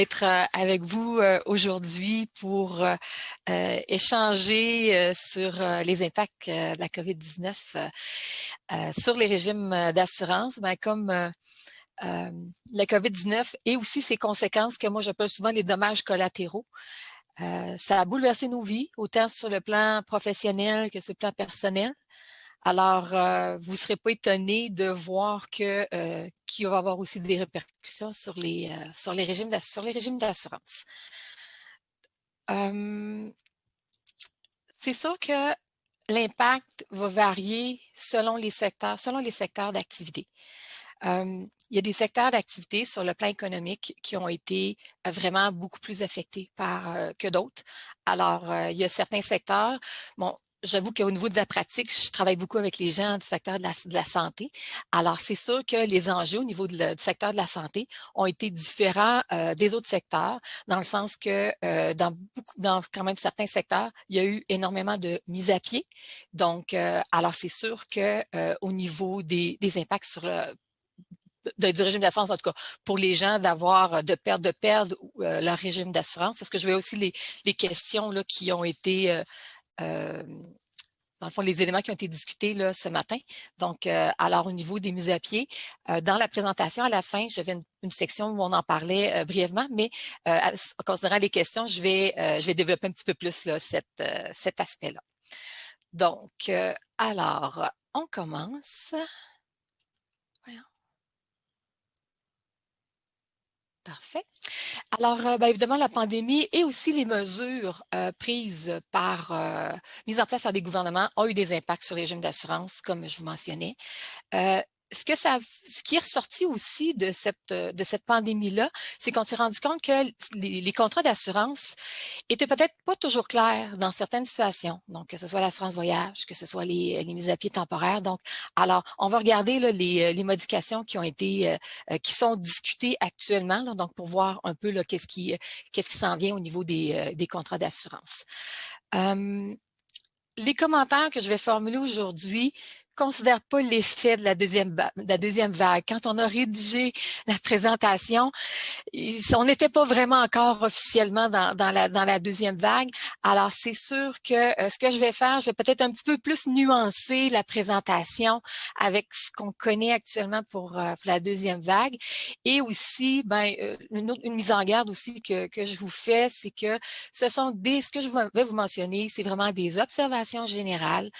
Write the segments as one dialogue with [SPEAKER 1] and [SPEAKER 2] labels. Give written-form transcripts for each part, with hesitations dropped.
[SPEAKER 1] d'être avec vous aujourd'hui pour échanger sur les impacts de la COVID-19 sur les régimes d'assurance. Comme la COVID-19 et aussi ses conséquences que moi j'appelle souvent les dommages collatéraux. Ça a bouleversé nos vies, autant sur le plan professionnel que sur le plan personnel. Alors, vous ne serez pas étonné de voir qu'il va y avoir aussi des répercussions sur les régimes d'assurance. C'est sûr que l'impact va varier selon les secteurs d'activité. Il y a des secteurs d'activité sur le plan économique qui ont été vraiment beaucoup plus affectés que d'autres. Alors, il y a certains secteurs, bon, j'avoue qu'au niveau de la pratique, je travaille beaucoup avec les gens du secteur de la santé. Alors, c'est sûr que les enjeux au niveau du secteur de la santé ont été différents des autres secteurs, dans le sens que dans quand même certains secteurs, il y a eu énormément de mise à pied. Donc, alors c'est sûr que au niveau des impacts sur du régime d'assurance, en tout cas, pour les gens de perdre leur régime d'assurance, parce que je vais aussi les questions là, qui ont été dans le fond, les éléments qui ont été discutés là, ce matin. Donc, alors au niveau des mises à pied, dans la présentation à la fin, j'avais une section où on en parlait brièvement, mais en considérant les questions, je vais développer un petit peu plus là, cet aspect-là. Donc, alors, on commence. Voyons. Parfait. Alors, évidemment, la pandémie et aussi les mesures mises en place par les gouvernements ont eu des impacts sur les régimes d'assurance, comme je vous mentionnais. Ce qui est ressorti aussi de cette pandémie-là, c'est qu'on s'est rendu compte que les contrats d'assurance étaient peut-être pas toujours clairs dans certaines situations. Donc, que ce soit l'assurance voyage, que ce soit les mises à pied temporaires. Donc, alors, on va regarder là, les modifications qui sont discutées actuellement, là, donc pour voir un peu là, qu'est-ce qui s'en vient au niveau des contrats d'assurance. Les commentaires que je vais formuler aujourd'hui ne considèrent pas l'effet de la deuxième vague. Quand on a rédigé la présentation, on n'était pas vraiment encore officiellement dans la deuxième vague. Alors, c'est sûr que ce que je vais faire, je vais peut-être un petit peu plus nuancer la présentation avec ce qu'on connaît actuellement pour la deuxième vague. Et aussi, une mise en garde aussi que je vous fais, c'est que ce que je vais vous mentionner, c'est vraiment des observations générales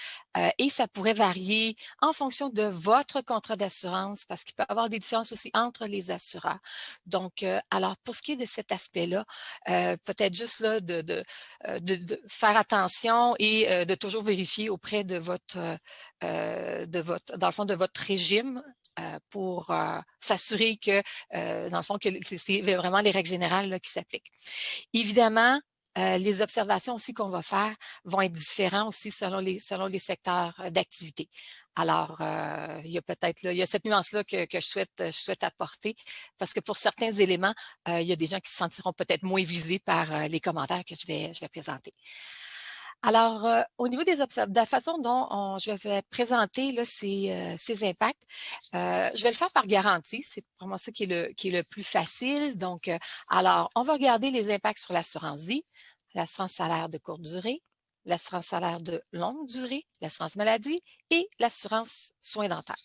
[SPEAKER 1] et ça pourrait varier en fonction de votre contrat d'assurance parce qu'il peut y avoir des différences aussi entre les assureurs. Donc, alors, pour ce qui est de cet aspect-là, peut-être juste là de faire attention et de toujours vérifier auprès dans le fond, de votre régime pour s'assurer que, dans le fond, que c'est vraiment les règles générales là, qui s'appliquent. Évidemment, les observations aussi qu'on va faire vont être différentes aussi selon les secteurs d'activité. Alors, il y a cette nuance-là que je souhaite apporter parce que pour certains éléments, il y a des gens qui se sentiront peut-être moins visés par les commentaires que je vais présenter. Alors, au niveau de la façon dont je vais présenter là, ces impacts, je vais le faire par garantie. C'est vraiment ça qui est le plus facile. Donc, alors, on va regarder les impacts sur l'assurance vie, l'assurance salaire de courte durée, l'assurance salaire de longue durée, l'assurance maladie et l'assurance soins dentaires.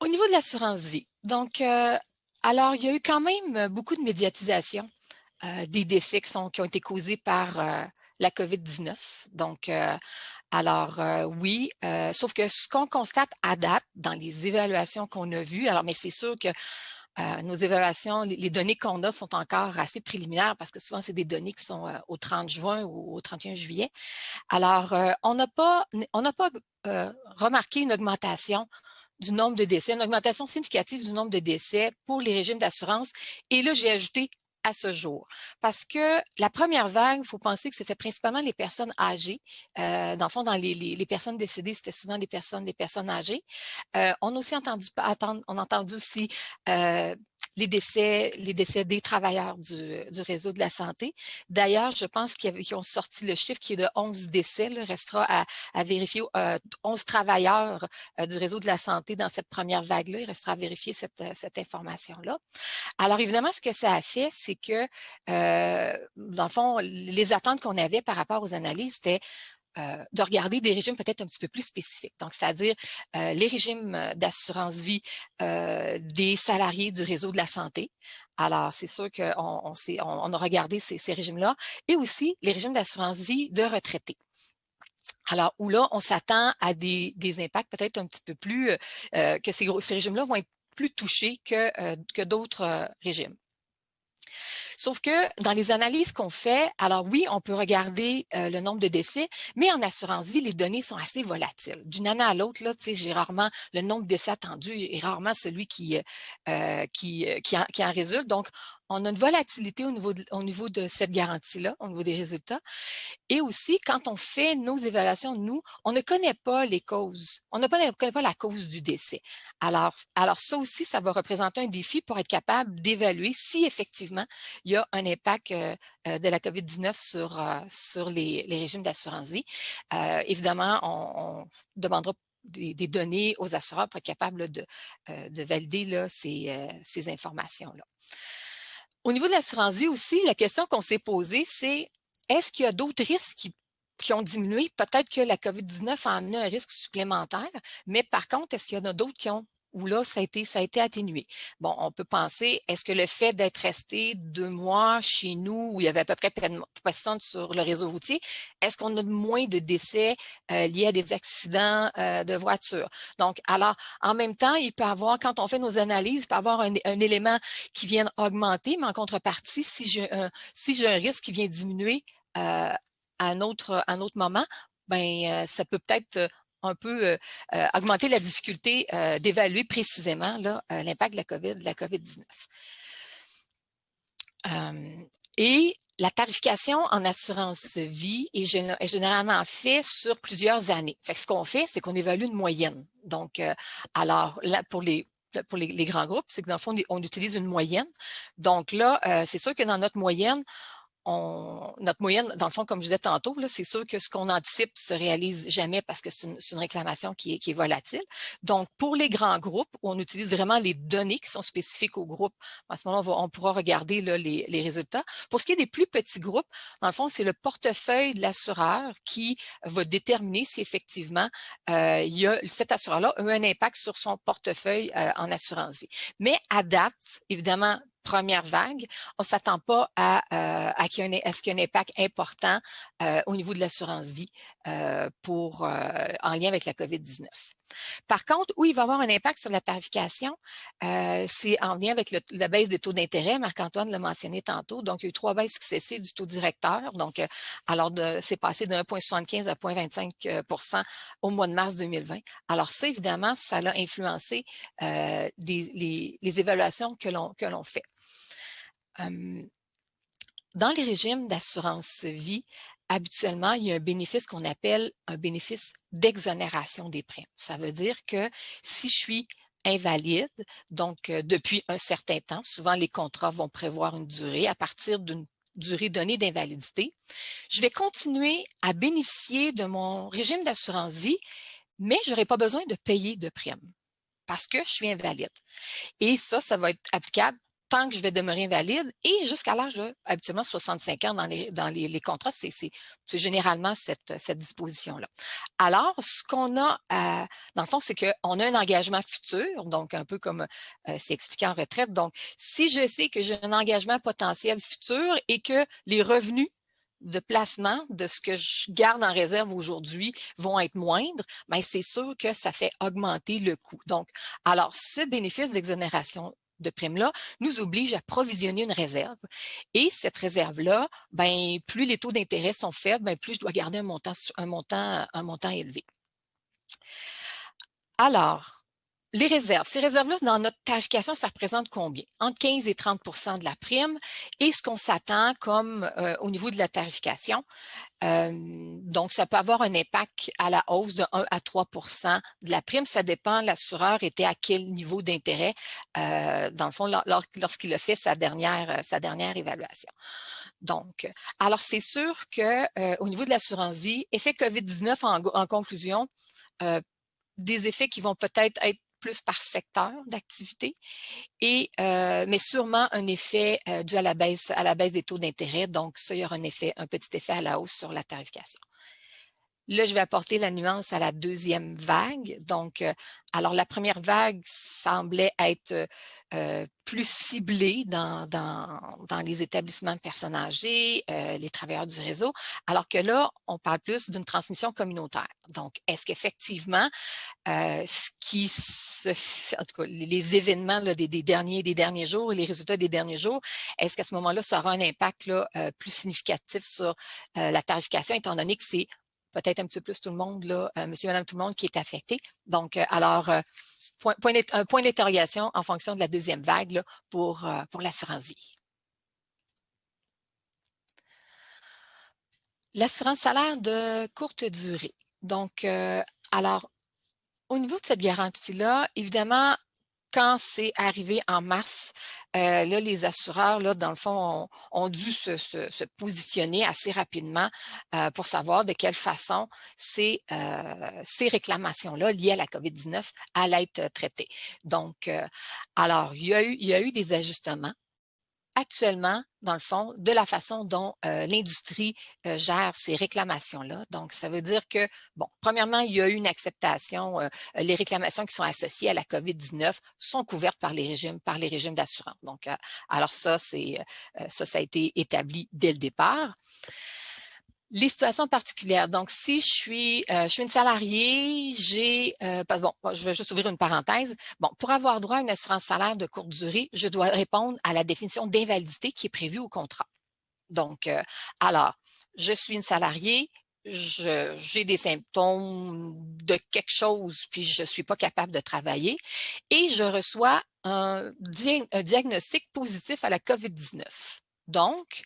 [SPEAKER 1] Au niveau de l'assurance vie, donc, alors, il y a eu quand même beaucoup de médiatisation des décès qui ont été causés par la COVID-19. Donc, oui, sauf que ce qu'on constate à date dans les évaluations qu'on a vues, alors, mais c'est sûr que nos évaluations, les données qu'on a sont encore assez préliminaires parce que souvent, c'est des données qui sont au 30 juin ou au 31 juillet. Alors, on n'a pas remarqué une augmentation du nombre de décès, une augmentation significative du nombre de décès pour les régimes d'assurance. Et là, j'ai ajouté à ce jour. Parce que la première vague, il faut penser que c'était principalement les personnes âgées. Dans le fond, dans les personnes décédées, c'était souvent des personnes âgées. On a aussi entendu aussi les décès des travailleurs du réseau de la santé. D'ailleurs, je pense qu'ils ont sorti le chiffre qui est de 11 décès. Il restera à vérifier 11 travailleurs du réseau de la santé dans cette première vague-là. Il restera à vérifier cette information-là. Alors, évidemment, ce que ça a fait, c'est que, dans le fond, les attentes qu'on avait par rapport aux analyses, c'était de regarder des régimes peut-être un petit peu plus spécifiques. Donc, c'est-à-dire les régimes d'assurance-vie des salariés du réseau de la santé. Alors, c'est sûr qu'on a regardé ces régimes-là et aussi les régimes d'assurance-vie de retraités. Alors, où là, on s'attend à des impacts peut-être un petit peu plus, que ces régimes-là vont être plus touchés que d'autres régimes. Sauf que dans les analyses qu'on fait, alors oui, on peut regarder le nombre de décès, mais en assurance vie, les données sont assez volatiles. D'une année à l'autre, là, j'ai rarement le nombre de décès attendus et rarement celui qui en résulte. Donc, on a une volatilité au niveau de cette garantie-là, au niveau des résultats. Et aussi, quand on fait nos évaluations, nous, on ne connaît pas les causes. On ne connaît pas la cause du décès. Alors ça aussi, ça va représenter un défi pour être capable d'évaluer si effectivement il y a un impact de la COVID-19 sur les régimes d'assurance-vie. Évidemment, on demandera des données aux assureurs pour être capable de valider là, ces informations-là. Au niveau de l'assurance-vie aussi, la question qu'on s'est posée, c'est est-ce qu'il y a d'autres risques qui ont diminué? Peut-être que la COVID-19 a amené un risque supplémentaire, mais par contre, est-ce qu'il y en a d'autres où là, ça a été atténué. Bon, on peut penser, est-ce que le fait d'être resté 2 mois chez nous, où il y avait à peu près personne sur le réseau routier, est-ce qu'on a moins de décès liés à des accidents de voiture? Donc, alors, en même temps, il peut y avoir, quand on fait nos analyses, il peut y avoir un élément qui vient augmenter, mais en contrepartie, si j'ai un risque qui vient diminuer à un autre moment, ben, ça peut peut-être un peu augmenter la difficulté d'évaluer précisément l'impact de la COVID-19. Et la tarification en assurance vie est généralement faite sur plusieurs années. Fait que ce qu'on fait, c'est qu'on évalue une moyenne. Donc, alors, là, pour les grands groupes, c'est que dans le fond, on utilise une moyenne. Donc là, c'est sûr que dans notre moyenne, notre moyenne, dans le fond, comme je disais tantôt, c'est sûr que ce qu'on anticipe ne se réalise jamais parce que c'est une réclamation qui est volatile. Donc, pour les grands groupes, où on utilise vraiment les données qui sont spécifiques au groupe, à ce moment-là, on pourra regarder là, les résultats. Pour ce qui est des plus petits groupes, dans le fond, c'est le portefeuille de l'assureur qui va déterminer si effectivement cet assureur-là a un impact sur son portefeuille en assurance vie. Mais à date, évidemment, première vague, on ne s'attend pas à ce qu'il y ait un impact important au niveau de l'assurance vie en lien avec la COVID-19. Par contre, où il va y avoir un impact sur la tarification, c'est en lien avec la baisse des taux d'intérêt. Marc-Antoine l'a mentionné tantôt. Donc, il y a eu 3 baisses successives du taux directeur. Donc, c'est passé de 1,75 à 0,25 au mois de mars 2020. Alors, ça, évidemment, ça a influencé les évaluations que l'on fait. Dans les régimes d'assurance vie, habituellement, il y a un bénéfice qu'on appelle un bénéfice d'exonération des primes. Ça veut dire que si je suis invalide, donc depuis un certain temps, souvent les contrats vont prévoir une durée à partir d'une durée donnée d'invalidité, je vais continuer à bénéficier de mon régime d'assurance vie, mais je n'aurai pas besoin de payer de primes parce que je suis invalide. Et ça va être applicable tant que je vais demeurer invalide et jusqu'à l'âge de, habituellement, 65 ans dans les contrats, c'est généralement cette disposition-là. Alors, ce qu'on a, dans le fond, c'est qu'on a un engagement futur, donc un peu comme c'est expliqué en retraite. Donc, si je sais que j'ai un engagement potentiel futur et que les revenus de placement de ce que je garde en réserve aujourd'hui vont être moindres, bien, c'est sûr que ça fait augmenter le coût. Donc, alors, ce bénéfice d'exonération de prime-là nous oblige à provisionner une réserve. Et cette réserve-là, ben, plus les taux d'intérêt sont faibles, ben, plus je dois garder un montant élevé. Alors, Les réserves. Ces réserves-là, dans notre tarification, ça représente combien? Entre 15 et 30 de la prime. Et ce qu'on s'attend comme au niveau de la tarification, donc, ça peut avoir un impact à la hausse de 1 à 3 de la prime. Ça dépend, l'assureur était à quel niveau d'intérêt, dans le fond, lorsqu'il a fait sa dernière évaluation. Donc, alors c'est sûr qu'au niveau de l'assurance vie, effet COVID-19 en conclusion, des effets qui vont peut-être être plus par secteur d'activité, mais sûrement un effet dû à la baisse des taux d'intérêt. Donc, ça, il y aura un petit effet à la hausse sur la tarification. Là, je vais apporter la nuance à la deuxième vague. Donc, alors la première vague semblait être plus ciblée dans les établissements de personnes âgées, les travailleurs du réseau, alors que là, on parle plus d'une transmission communautaire. Donc, est-ce qu'effectivement, ce qui se fait, en tout cas, les événements là, des derniers jours et les résultats des derniers jours, est-ce qu'à ce moment-là, ça aura un impact là, plus significatif sur la tarification, étant donné que c'est peut-être un petit peu plus tout le monde, là, monsieur, madame, tout le monde qui est affecté. Donc, alors, un point d'interrogation en fonction de la deuxième vague là, pour l'assurance vie. L'assurance salaire de courte durée. Donc, alors, au niveau de cette garantie-là, évidemment, quand c'est arrivé en mars, là, les assureurs, là, dans le fond, ont dû se positionner assez rapidement pour savoir de quelle façon ces réclamations-là liées à la COVID-19 allaient être traitées. Donc, alors, il y a eu des ajustements. Actuellement, dans le fond, de la façon dont l'industrie gère ces réclamations-là. Donc, ça veut dire que, bon, premièrement, il y a eu une acceptation. Les réclamations qui sont associées à la COVID-19 sont couvertes par les régimes d'assurance. Donc, alors ça, ça a été établi dès le départ. Les situations particulières. Donc, si je suis une salariée, bon, je vais juste ouvrir une parenthèse. Bon, pour avoir droit à une assurance salaire de courte durée, je dois répondre à la définition d'invalidité qui est prévue au contrat. Donc, alors, je suis une salariée, j'ai des symptômes de quelque chose, puis je ne suis pas capable de travailler, et je reçois un diagnostic positif à la COVID-19. Donc,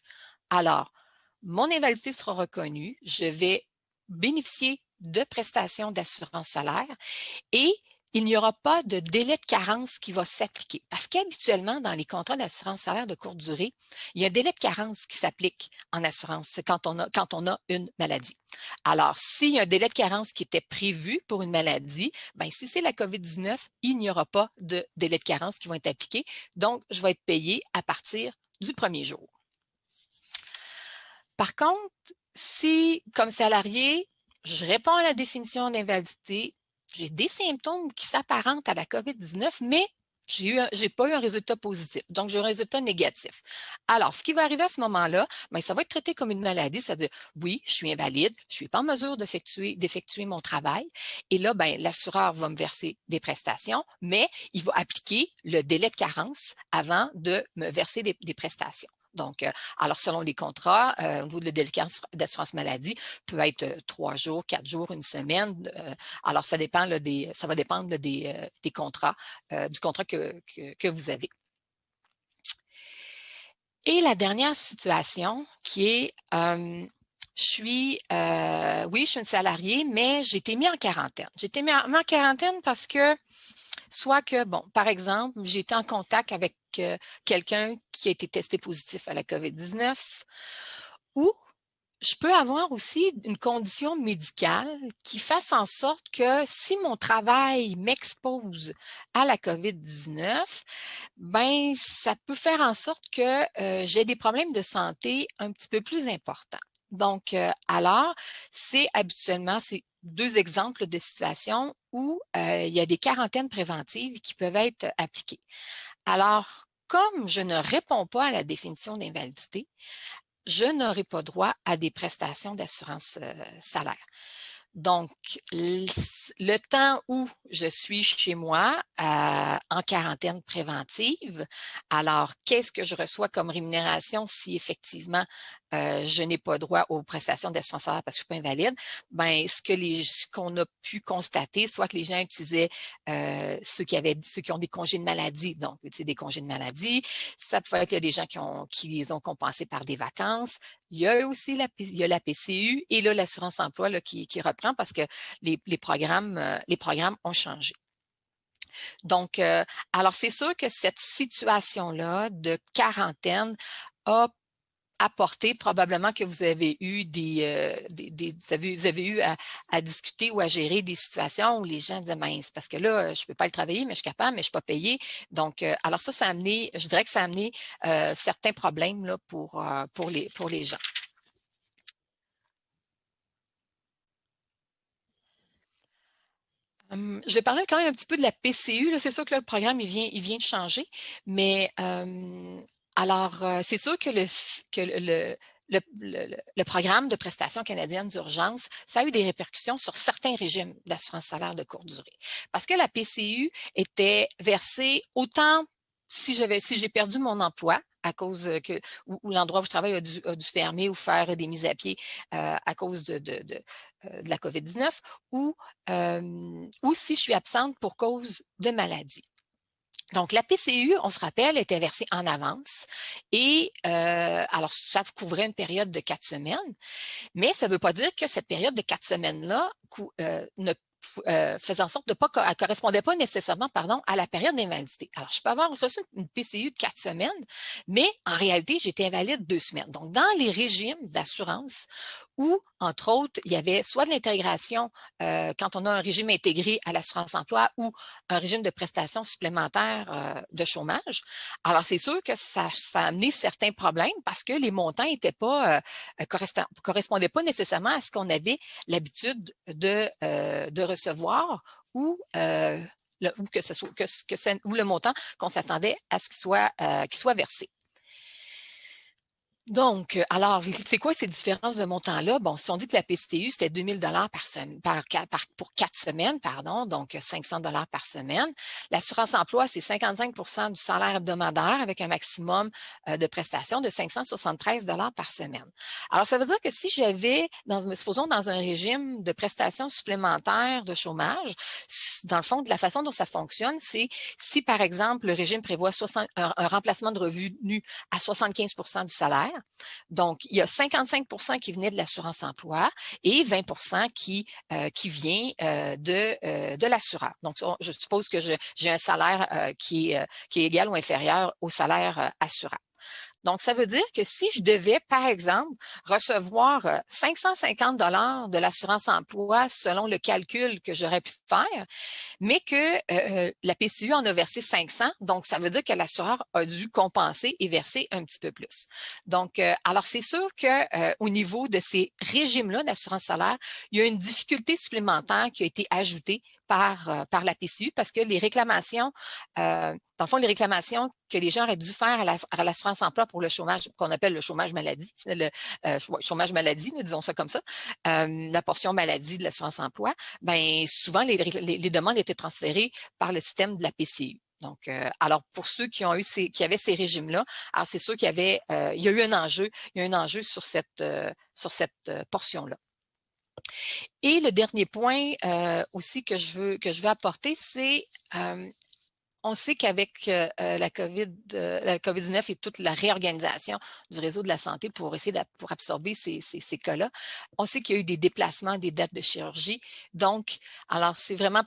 [SPEAKER 1] alors, mon invalidité sera reconnue, je vais bénéficier de prestations d'assurance salaire et il n'y aura pas de délai de carence qui va s'appliquer. Parce qu'habituellement, dans les contrats d'assurance salaire de courte durée, il y a un délai de carence qui s'applique en assurance quand on a une maladie. Alors, s'il y a un délai de carence qui était prévu pour une maladie, bien, si c'est la COVID-19, il n'y aura pas de délai de carence qui va être appliqué. Donc, je vais être payée à partir du premier jour. Par contre, si, comme salarié, je réponds à la définition d'invalidité, j'ai des symptômes qui s'apparentent à la COVID-19, mais j'ai pas eu un résultat positif, donc j'ai un résultat négatif. Alors, ce qui va arriver à ce moment-là, bien, ça va être traité comme une maladie, c'est-à-dire, oui, je suis invalide, je suis pas en mesure d'effectuer mon travail, et là, bien, l'assureur va me verser des prestations, mais il va appliquer le délai de carence avant de me verser des prestations. Donc, alors selon les contrats, au niveau de la délicat d'assurance maladie, peut être 3 jours, 4 jours, une semaine. Alors, ça dépend là, ça va dépendre là, des contrats, du contrat que vous avez. Et la dernière situation qui est, oui, je suis une salariée, mais j'ai été mis en quarantaine. J'ai été mis en quarantaine parce que soit que, bon, par exemple, j'ai été en contact avec quelqu'un qui a été testé positif à la COVID-19 ou je peux avoir aussi une condition médicale qui fasse en sorte que si mon travail m'expose à la COVID-19, ben ça peut faire en sorte que j'ai des problèmes de santé un petit peu plus importants. Donc, alors, c'est 2 exemples de situations où il y a des quarantaines préventives qui peuvent être appliquées. Alors, comme je ne réponds pas à la définition d'invalidité, je n'aurai pas droit à des prestations d'assurance salaire. Donc, le temps où je suis chez moi en quarantaine préventive, alors qu'est-ce que je reçois comme rémunération si effectivement je n'ai pas droit aux prestations d'assurance salaire parce que je ne suis pas invalide? Ben, ce qu'on a pu constater, soit que les gens utilisaient ceux qui ont des congés de maladie, donc des congés de maladie, ça peut être il y a des gens qui les ont compensés par des vacances. Il y a aussi la PCU et là, l'assurance emploi là, qui reprend parce que les programmes ont changé. Donc, alors c'est sûr que cette situation-là de quarantaine a apporté probablement que vous avez eu vous avez eu à discuter ou à gérer des situations où les gens disaient mince, parce que là, je ne peux pas le travailler, mais je suis capable, mais je ne suis pas payée. Donc, alors ça a amené, je dirais que ça a amené certains problèmes là, pour les gens. Je vais parler quand même un petit peu de la PCU. C'est sûr que là, le programme, il vient de changer, mais alors, c'est sûr que le programme de prestations canadiennes d'urgence, ça a eu des répercussions sur certains régimes d'assurance salaire de courte durée. Parce que la PCU était versée autant si j'ai perdu mon emploi à cause où l'endroit où je travaille a dû fermer ou faire des mises à pied à cause de la COVID-19 ou si je suis absente pour cause de maladie. Donc, la PCU, on se rappelle, était versée en avance et alors ça couvrait une période de 4 semaines, mais ça ne veut pas dire que cette période de 4 semaines-là ne faisait en sorte de pas elle correspondait pas nécessairement à la période d'invalidité. Alors, je peux avoir reçu une PCU de 4 semaines, mais en réalité, j'étais invalide 2 semaines. Donc, dans les régimes d'assurance où, entre autres, il y avait soit de l'intégration quand on a un régime intégré à l'assurance emploi ou un régime de prestations supplémentaires de chômage. Alors, c'est sûr que ça a amené certains problèmes parce que les montants n'étaient pas correspondaient pas nécessairement à ce qu'on avait l'habitude de recevoir ou ou le montant qu'on s'attendait à ce qu'il soit versé. Donc, alors, c'est quoi ces différences de montant-là? Bon, si on dit que la PCU, c'était 2 000 pour 4 semaines, pardon, donc 500 par semaine. L'assurance emploi, c'est 55 du salaire hebdomadaire avec un maximum de prestations de 573 par semaine. Alors, ça veut dire que si j'avais, supposons dans un régime de prestations supplémentaires de chômage, dans le fond, de la façon dont ça fonctionne, c'est si, par exemple, le régime prévoit un remplacement de revenu à 75 du salaire, donc, il y a 55 qui venait de l'assurance emploi et 20 qui vient de l'assureur. Donc, je suppose que j'ai un salaire qui est égal ou inférieur au salaire assurable. Donc, ça veut dire que si je devais, par exemple, recevoir 550 de l'assurance emploi selon le calcul que j'aurais pu faire, mais que la PCU en a versé 500, donc ça veut dire que l'assureur a dû compenser et verser un petit peu plus. Donc, alors c'est sûr qu'au niveau de ces régimes-là d'assurance salaire, il y a une difficulté supplémentaire qui a été ajoutée par la PCU parce que les réclamations, dans le fond, les réclamations que les gens auraient dû faire à l'assurance emploi pour le chômage, qu'on appelle le chômage maladie, chômage maladie, disons ça comme ça, la portion maladie de l'assurance emploi, ben souvent les demandes étaient transférées par le système de la PCU. Donc, alors pour ceux qui avaient ces régimes-là, alors c'est sûr il y a eu un enjeu, sur cette portion-là. Et le dernier point aussi que je veux apporter, c'est on sait qu'avec la COVID-19 et toute la réorganisation du réseau de la santé pour absorber ces cas-là, on sait qu'il y a eu des déplacements des dates de chirurgie. Donc, alors c'est vraiment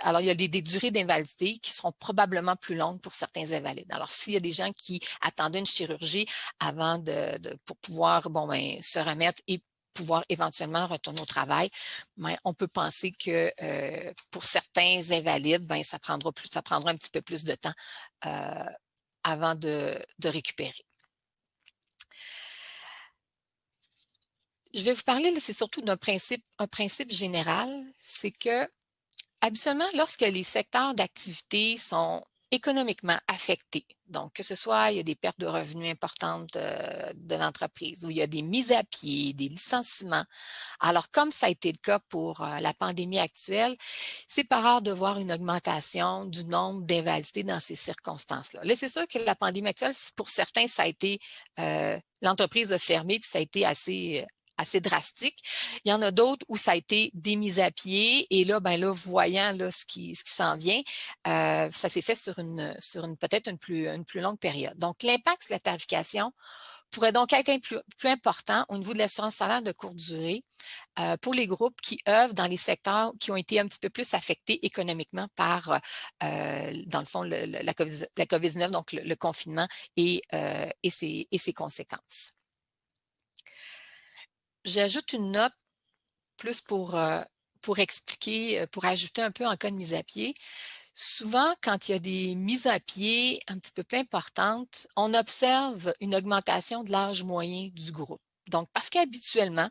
[SPEAKER 1] alors il y a des durées d'invalidité qui seront probablement plus longues pour certains invalides. Alors, s'il y a des gens qui attendaient une chirurgie avant pour pouvoir se remettre et pouvoir éventuellement retourner au travail, mais on peut penser que pour certains invalides, ça prendra un petit peu plus de temps avant de récupérer. Je vais vous parler, c'est surtout un principe général, c'est que habituellement, lorsque les secteurs d'activité sont économiquement affectés. Donc, que ce soit, il y a des pertes de revenus importantes de l'entreprise, ou il y a des mises à pied, des licenciements. Alors, comme ça a été le cas pour la pandémie actuelle, c'est pas rare de voir une augmentation du nombre d'invalidités dans ces circonstances-là. Là, c'est sûr que la pandémie actuelle, pour certains, ça a été, l'entreprise a fermé, puis ça a été assez drastique. Il y en a d'autres où ça a été des mises à pied et là, ben là, voyant là, ce qui s'en vient, ça s'est fait sur une peut-être une plus longue période. Donc, l'impact sur la tarification pourrait donc être plus important au niveau de l'assurance salaire de courte durée pour les groupes qui œuvrent dans les secteurs qui ont été un petit peu plus affectés économiquement par, dans le fond, la COVID-19, donc le confinement et ses conséquences. J'ajoute une note plus pour expliquer, pour ajouter un peu en cas de mise à pied. Souvent, quand il y a des mises à pied un petit peu plus importantes, on observe une augmentation de l'âge moyen du groupe. Donc, parce qu'habituellement,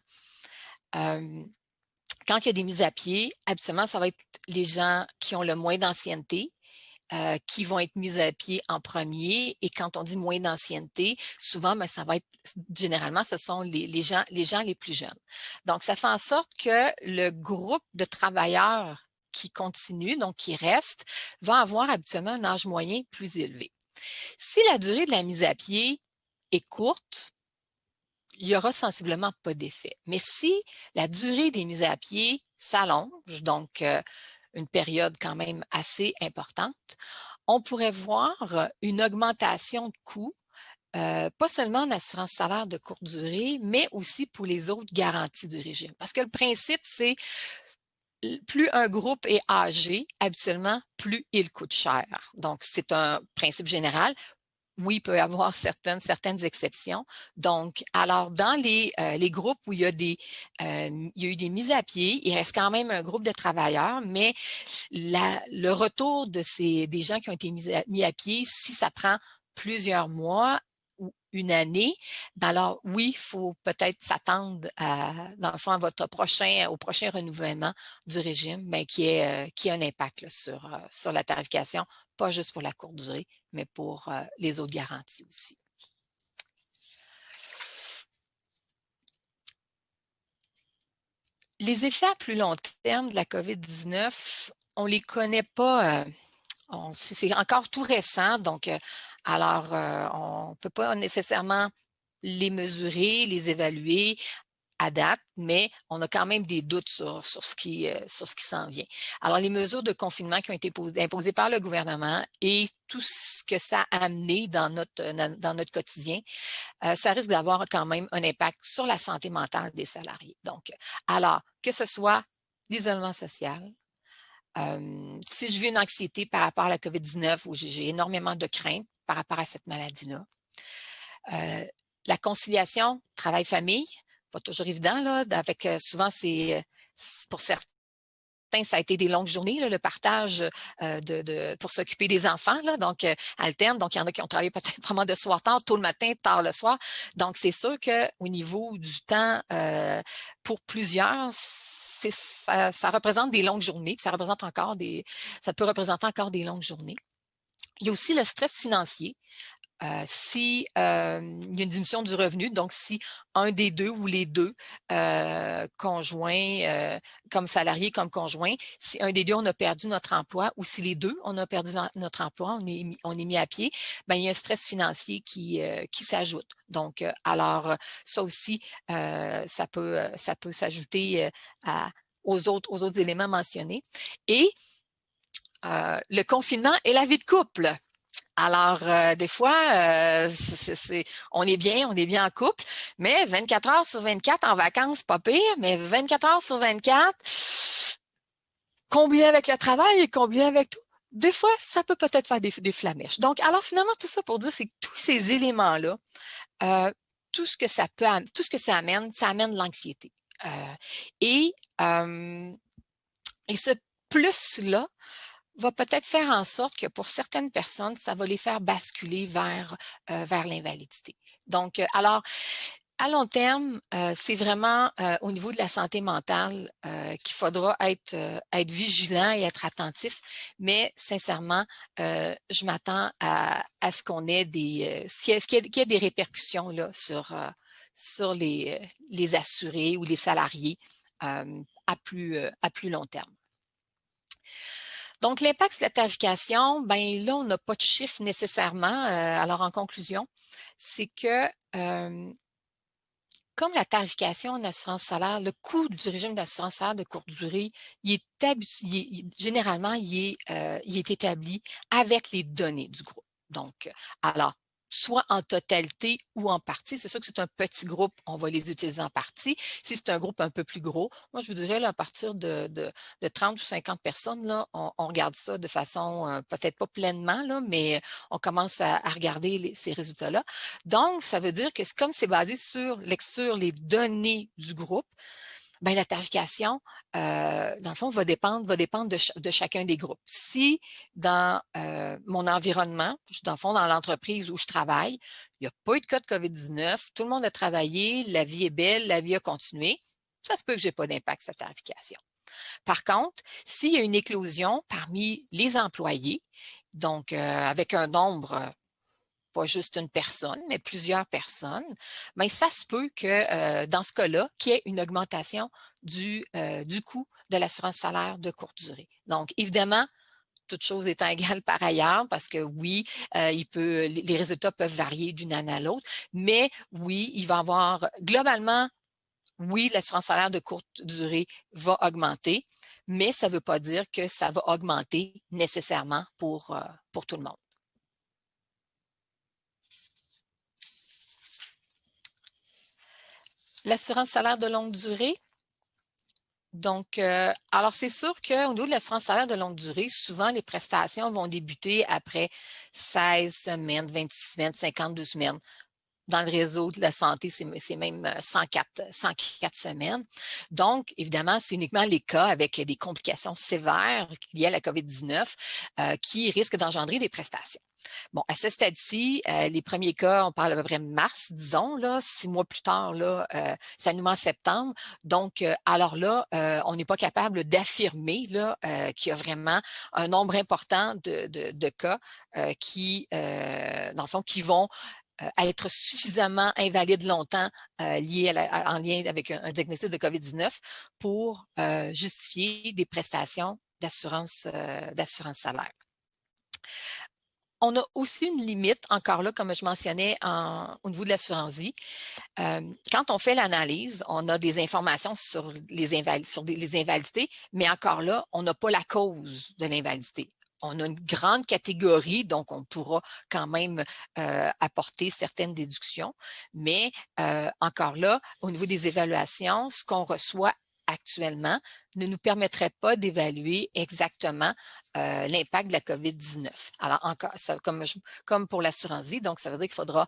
[SPEAKER 1] quand il y a des mises à pied, habituellement, ça va être les gens qui ont le moins d'ancienneté, qui vont être mises à pied en premier. Et quand on dit moins d'ancienneté, souvent, ben, ça va être, généralement, ce sont les gens les plus jeunes. Donc, ça fait en sorte que le groupe de travailleurs qui continue, donc qui reste, va avoir habituellement un âge moyen plus élevé. Si la durée de la mise à pied est courte, il n'y aura sensiblement pas d'effet. Mais si la durée des mises à pied s'allonge, donc une période quand même assez importante, on pourrait voir une augmentation de coûts, pas seulement en assurance salaire de courte durée, mais aussi pour les autres garanties du régime. Parce que le principe, c'est plus un groupe est âgé, habituellement, plus il coûte cher. Donc, c'est un principe général. Oui, il peut y avoir certaines exceptions. Donc, alors, dans les groupes où il y a eu des mises à pied, il reste quand même un groupe de travailleurs, mais le retour des gens qui ont été mis à pied, si ça prend plusieurs mois ou une année, ben alors oui, il faut peut-être s'attendre dans le fond, au prochain renouvellement du régime, mais qui ait un impact là, sur la tarification, pas juste pour la courte durée, mais pour les autres garanties aussi. Les effets à plus long terme de la COVID-19, on ne les connaît pas. C'est encore tout récent, donc alors on ne peut pas nécessairement les mesurer, les évaluer à date, mais on a quand même des doutes sur ce qui s'en vient. Alors, les mesures de confinement qui ont été imposées par le gouvernement et tout ce que ça a amené dans notre quotidien, ça risque d'avoir quand même un impact sur la santé mentale des salariés. Donc, alors, que ce soit l'isolement social, si je vis une anxiété par rapport à la COVID-19 ou j'ai énormément de craintes par rapport à cette maladie-là, la conciliation travail-famille, pas toujours évident, là, avec souvent pour certains, ça a été des longues journées, là, le partage pour s'occuper des enfants, là, donc alterne. Donc, il y en a qui ont travaillé peut-être vraiment de soir tard, tôt le matin, tard le soir. Donc, c'est sûr qu'au niveau du temps, pour plusieurs, ça représente des longues journées, puis ça peut représenter encore des longues journées. Il y a aussi le stress financier. Si il y a une diminution du revenu, donc si un des deux ou les deux conjoints, comme salariés, comme conjoints, si un des deux, on a perdu notre emploi ou si les deux, on a perdu notre emploi, on est mis à pied, ben, il y a un stress financier qui s'ajoute. Donc, alors, ça aussi, ça peut s'ajouter aux autres éléments mentionnés. Et le confinement et la vie de couple. Alors, des fois, on est bien en couple, mais 24 heures sur 24 en vacances, pas pire, mais 24 heures sur 24, combiné avec le travail et combiné avec tout, des fois, ça peut peut-être faire des flamèches. Donc, alors finalement, tout ça pour dire, c'est que tous ces éléments-là, tout ce que ça amène, ça amène l'anxiété. Et ce plus-là, va peut-être faire en sorte que pour certaines personnes, ça va les faire basculer vers l'invalidité. Donc, alors, À long terme, c'est vraiment au niveau de la santé mentale qu'il faudra être vigilant et être attentif. Mais sincèrement, je m'attends à ce qu'on ait qu'il y ait des répercussions là, sur les assurés ou les salariés à plus long terme. Donc, l'impact sur la tarification, ben là, on n'a pas de chiffre nécessairement. Alors, en conclusion, c'est que comme la tarification en assurance salaire, le coût du régime d'assurance salaire de courte durée, généralement, il est établi avec les données du groupe. Donc, alors, soit en totalité ou en partie. C'est sûr que c'est un petit groupe, on va les utiliser en partie. Si c'est un groupe un peu plus gros, moi, je vous dirais, là, à partir de 30 ou 50 personnes, là, on regarde ça de façon, peut-être pas pleinement, là, mais on commence à regarder ces résultats-là. Donc, ça veut dire que comme c'est basé sur les données du groupe, ben, la tarification, dans le fond, va dépendre de chacun des groupes. Si dans mon environnement, dans le fond, dans l'entreprise où je travaille, il n'y a pas eu de cas de COVID-19, tout le monde a travaillé, la vie est belle, la vie a continué, ça se peut que je n'ai pas d'impact sur la tarification. Par contre, s'il y a une éclosion parmi les employés, donc avec un nombre pas juste une personne, mais plusieurs personnes, mais ça se peut que dans ce cas-là, qu'il y ait une augmentation du coût de l'assurance salaire de courte durée. Donc, évidemment, toute chose étant égale par ailleurs, parce que oui, les résultats peuvent varier d'une année à l'autre, mais oui, il va y avoir globalement, oui, l'assurance salaire de courte durée va augmenter, mais ça ne veut pas dire que ça va augmenter nécessairement pour tout le monde. L'assurance salaire de longue durée. Donc, alors c'est sûr qu'au niveau de l'assurance salaire de longue durée, souvent les prestations vont débuter après 16 semaines, 26 semaines, 52 semaines. Dans le réseau de la santé, c'est même 104 semaines. Donc, évidemment, c'est uniquement les cas avec des complications sévères liées à la COVID-19 qui risquent d'engendrer des prestations. Bon, à ce stade-ci, les premiers cas, on parle à peu près mars, disons, là, 6 mois plus tard, là, ça nous met en septembre. Donc, alors là, on n'est pas capable d'affirmer qu'il y a vraiment un nombre important de cas dans le fond, qui vont être suffisamment invalides longtemps en lien avec un diagnostic de COVID-19 pour justifier des prestations d'assurance salaire. On a aussi une limite, encore là, comme je mentionnais au niveau de l'assurance vie. Quand on fait l'analyse, on a des informations sur les invalidités, mais encore là, on n'a pas la cause de l'invalidité. On a une grande catégorie, donc on pourra quand même apporter certaines déductions, mais encore là, au niveau des évaluations, ce qu'on reçoit actuellement ne nous permettrait pas d'évaluer exactement l'impact de la COVID-19. Alors, encore, comme pour l'assurance vie, donc ça veut dire qu'il faudra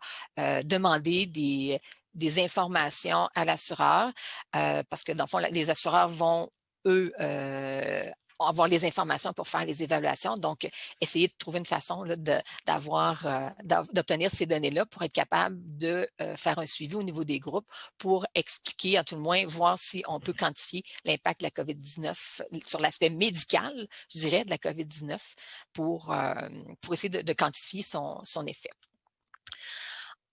[SPEAKER 1] demander des informations à l'assureur parce que dans le fond, les assureurs vont, eux, avoir les informations pour faire les évaluations. Donc, essayer de trouver une façon là, d'obtenir ces données-là pour être capable de faire un suivi au niveau des groupes pour expliquer, à tout le moins, voir si on peut quantifier l'impact de la COVID-19 sur l'aspect médical, je dirais, de la COVID-19 pour essayer de quantifier son effet.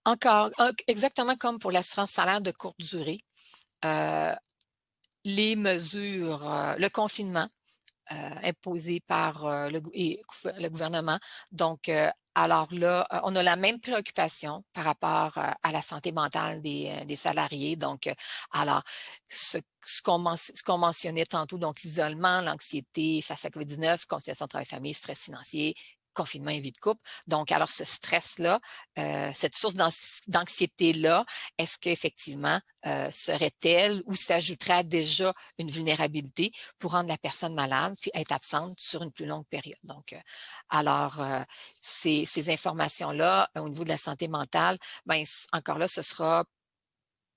[SPEAKER 1] Encore, exactement comme pour l'assurance salaire de courte durée, les mesures, le confinement, imposé par le gouvernement. Donc, alors là, on a la même préoccupation par rapport à la santé mentale des salariés. Donc, alors, ce qu'on mentionnait tantôt, donc l'isolement, l'anxiété face à COVID-19, conciliation travail-famille, stress financier, confinement et vie de couple. Donc, alors ce stress-là, cette source d'anxiété-là, est-ce qu'effectivement serait-elle ou s'ajouterait déjà une vulnérabilité pour rendre la personne malade puis être absente sur une plus longue période? Donc, alors, ces informations-là, au niveau de la santé mentale, bien, encore là,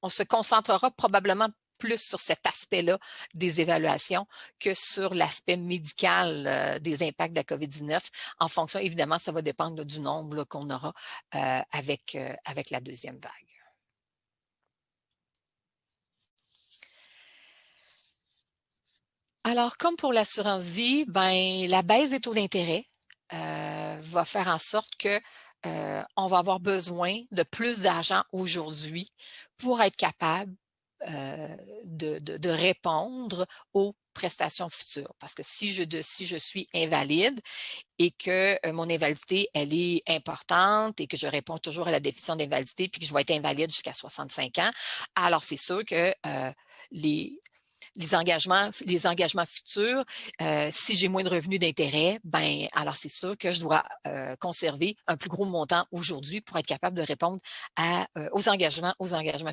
[SPEAKER 1] on se concentrera probablement plus sur cet aspect-là des évaluations que sur l'aspect médical des impacts de la COVID-19. En fonction, évidemment, ça va dépendre du nombre qu'on aura avec la deuxième vague. Alors, comme pour l'assurance vie, ben, la baisse des taux d'intérêt va faire en sorte que on va avoir besoin de plus d'argent aujourd'hui pour être capable de répondre aux prestations futures. Parce que si je suis invalide et que mon invalidité, elle est importante et que je réponds toujours à la définition d'invalidité puis que je vais être invalide jusqu'à 65 ans, alors c'est sûr que les, les engagements futurs, si j'ai moins de revenus d'intérêt, ben alors c'est sûr que je dois conserver un plus gros montant aujourd'hui pour être capable de répondre aux engagements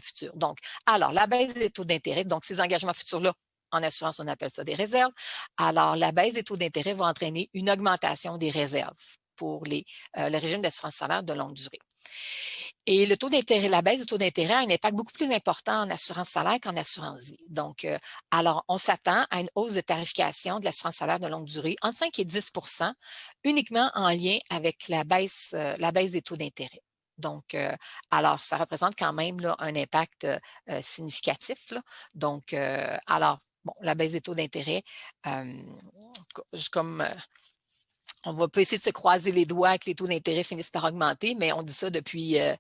[SPEAKER 1] futurs. Donc, alors la baisse des taux d'intérêt, donc ces engagements futurs-là, en assurance, on appelle ça des réserves. Alors, la baisse des taux d'intérêt va entraîner une augmentation des réserves pour le régime d'assurance salaire de longue durée. Et le taux d'intérêt, la baisse du taux d'intérêt a un impact beaucoup plus important en assurance salaire qu'en assurance vie. Donc, alors, on s'attend à une hausse de tarification de l'assurance salaire de longue durée entre 5 et 10 uniquement en lien avec la baisse des taux d'intérêt. Donc, alors, ça représente quand même là, un impact significatif. Là. Donc, alors, bon, la baisse des taux d'intérêt, comme on va pas essayer de se croiser les doigts que les taux d'intérêt finissent par augmenter, mais on dit ça depuis, je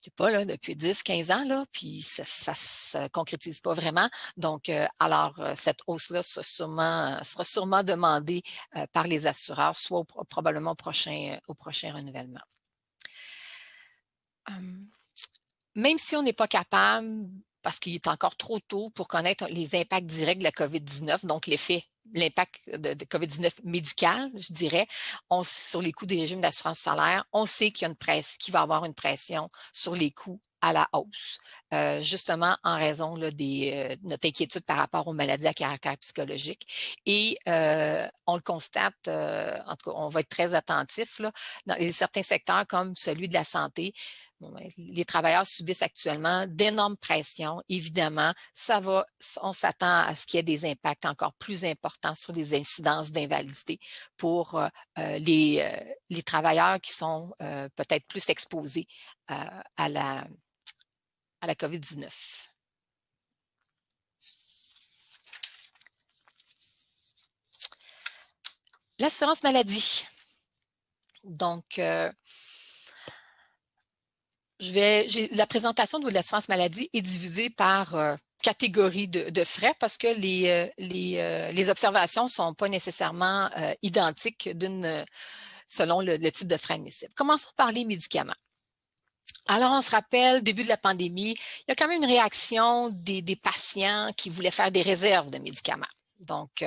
[SPEAKER 1] sais pas, là, depuis 10, 15 ans, là, puis ça se concrétise pas vraiment. Donc, alors, cette hausse-là sera sûrement demandée par les assureurs, soit probablement au prochain renouvellement. Même si on n'est pas capable, parce qu'il est encore trop tôt pour connaître les impacts directs de la COVID-19, donc l'impact de COVID-19 médical, je dirais, sur les coûts des régimes d'assurance salaire, on sait qu'il va y avoir une pression sur les coûts à la hausse, justement en raison là, de notre inquiétude par rapport aux maladies à caractère psychologique. Et on le constate, en tout cas, on va être très attentif là, dans certains secteurs comme celui de la santé. Bon, les travailleurs subissent actuellement d'énormes pressions. Évidemment, on s'attend à ce qu'il y ait des impacts encore plus importants sur les incidences d'invalidité pour les travailleurs qui sont peut-être plus exposés à la COVID-19. L'assurance maladie. Donc, la présentation au niveau de l'assurance maladie est divisée par catégorie de frais parce que les observations ne sont pas nécessairement identiques selon le type de frais admissible. Commençons par les médicaments. Alors, on se rappelle, début de la pandémie, il y a quand même une réaction des patients qui voulaient faire des réserves de médicaments. Donc,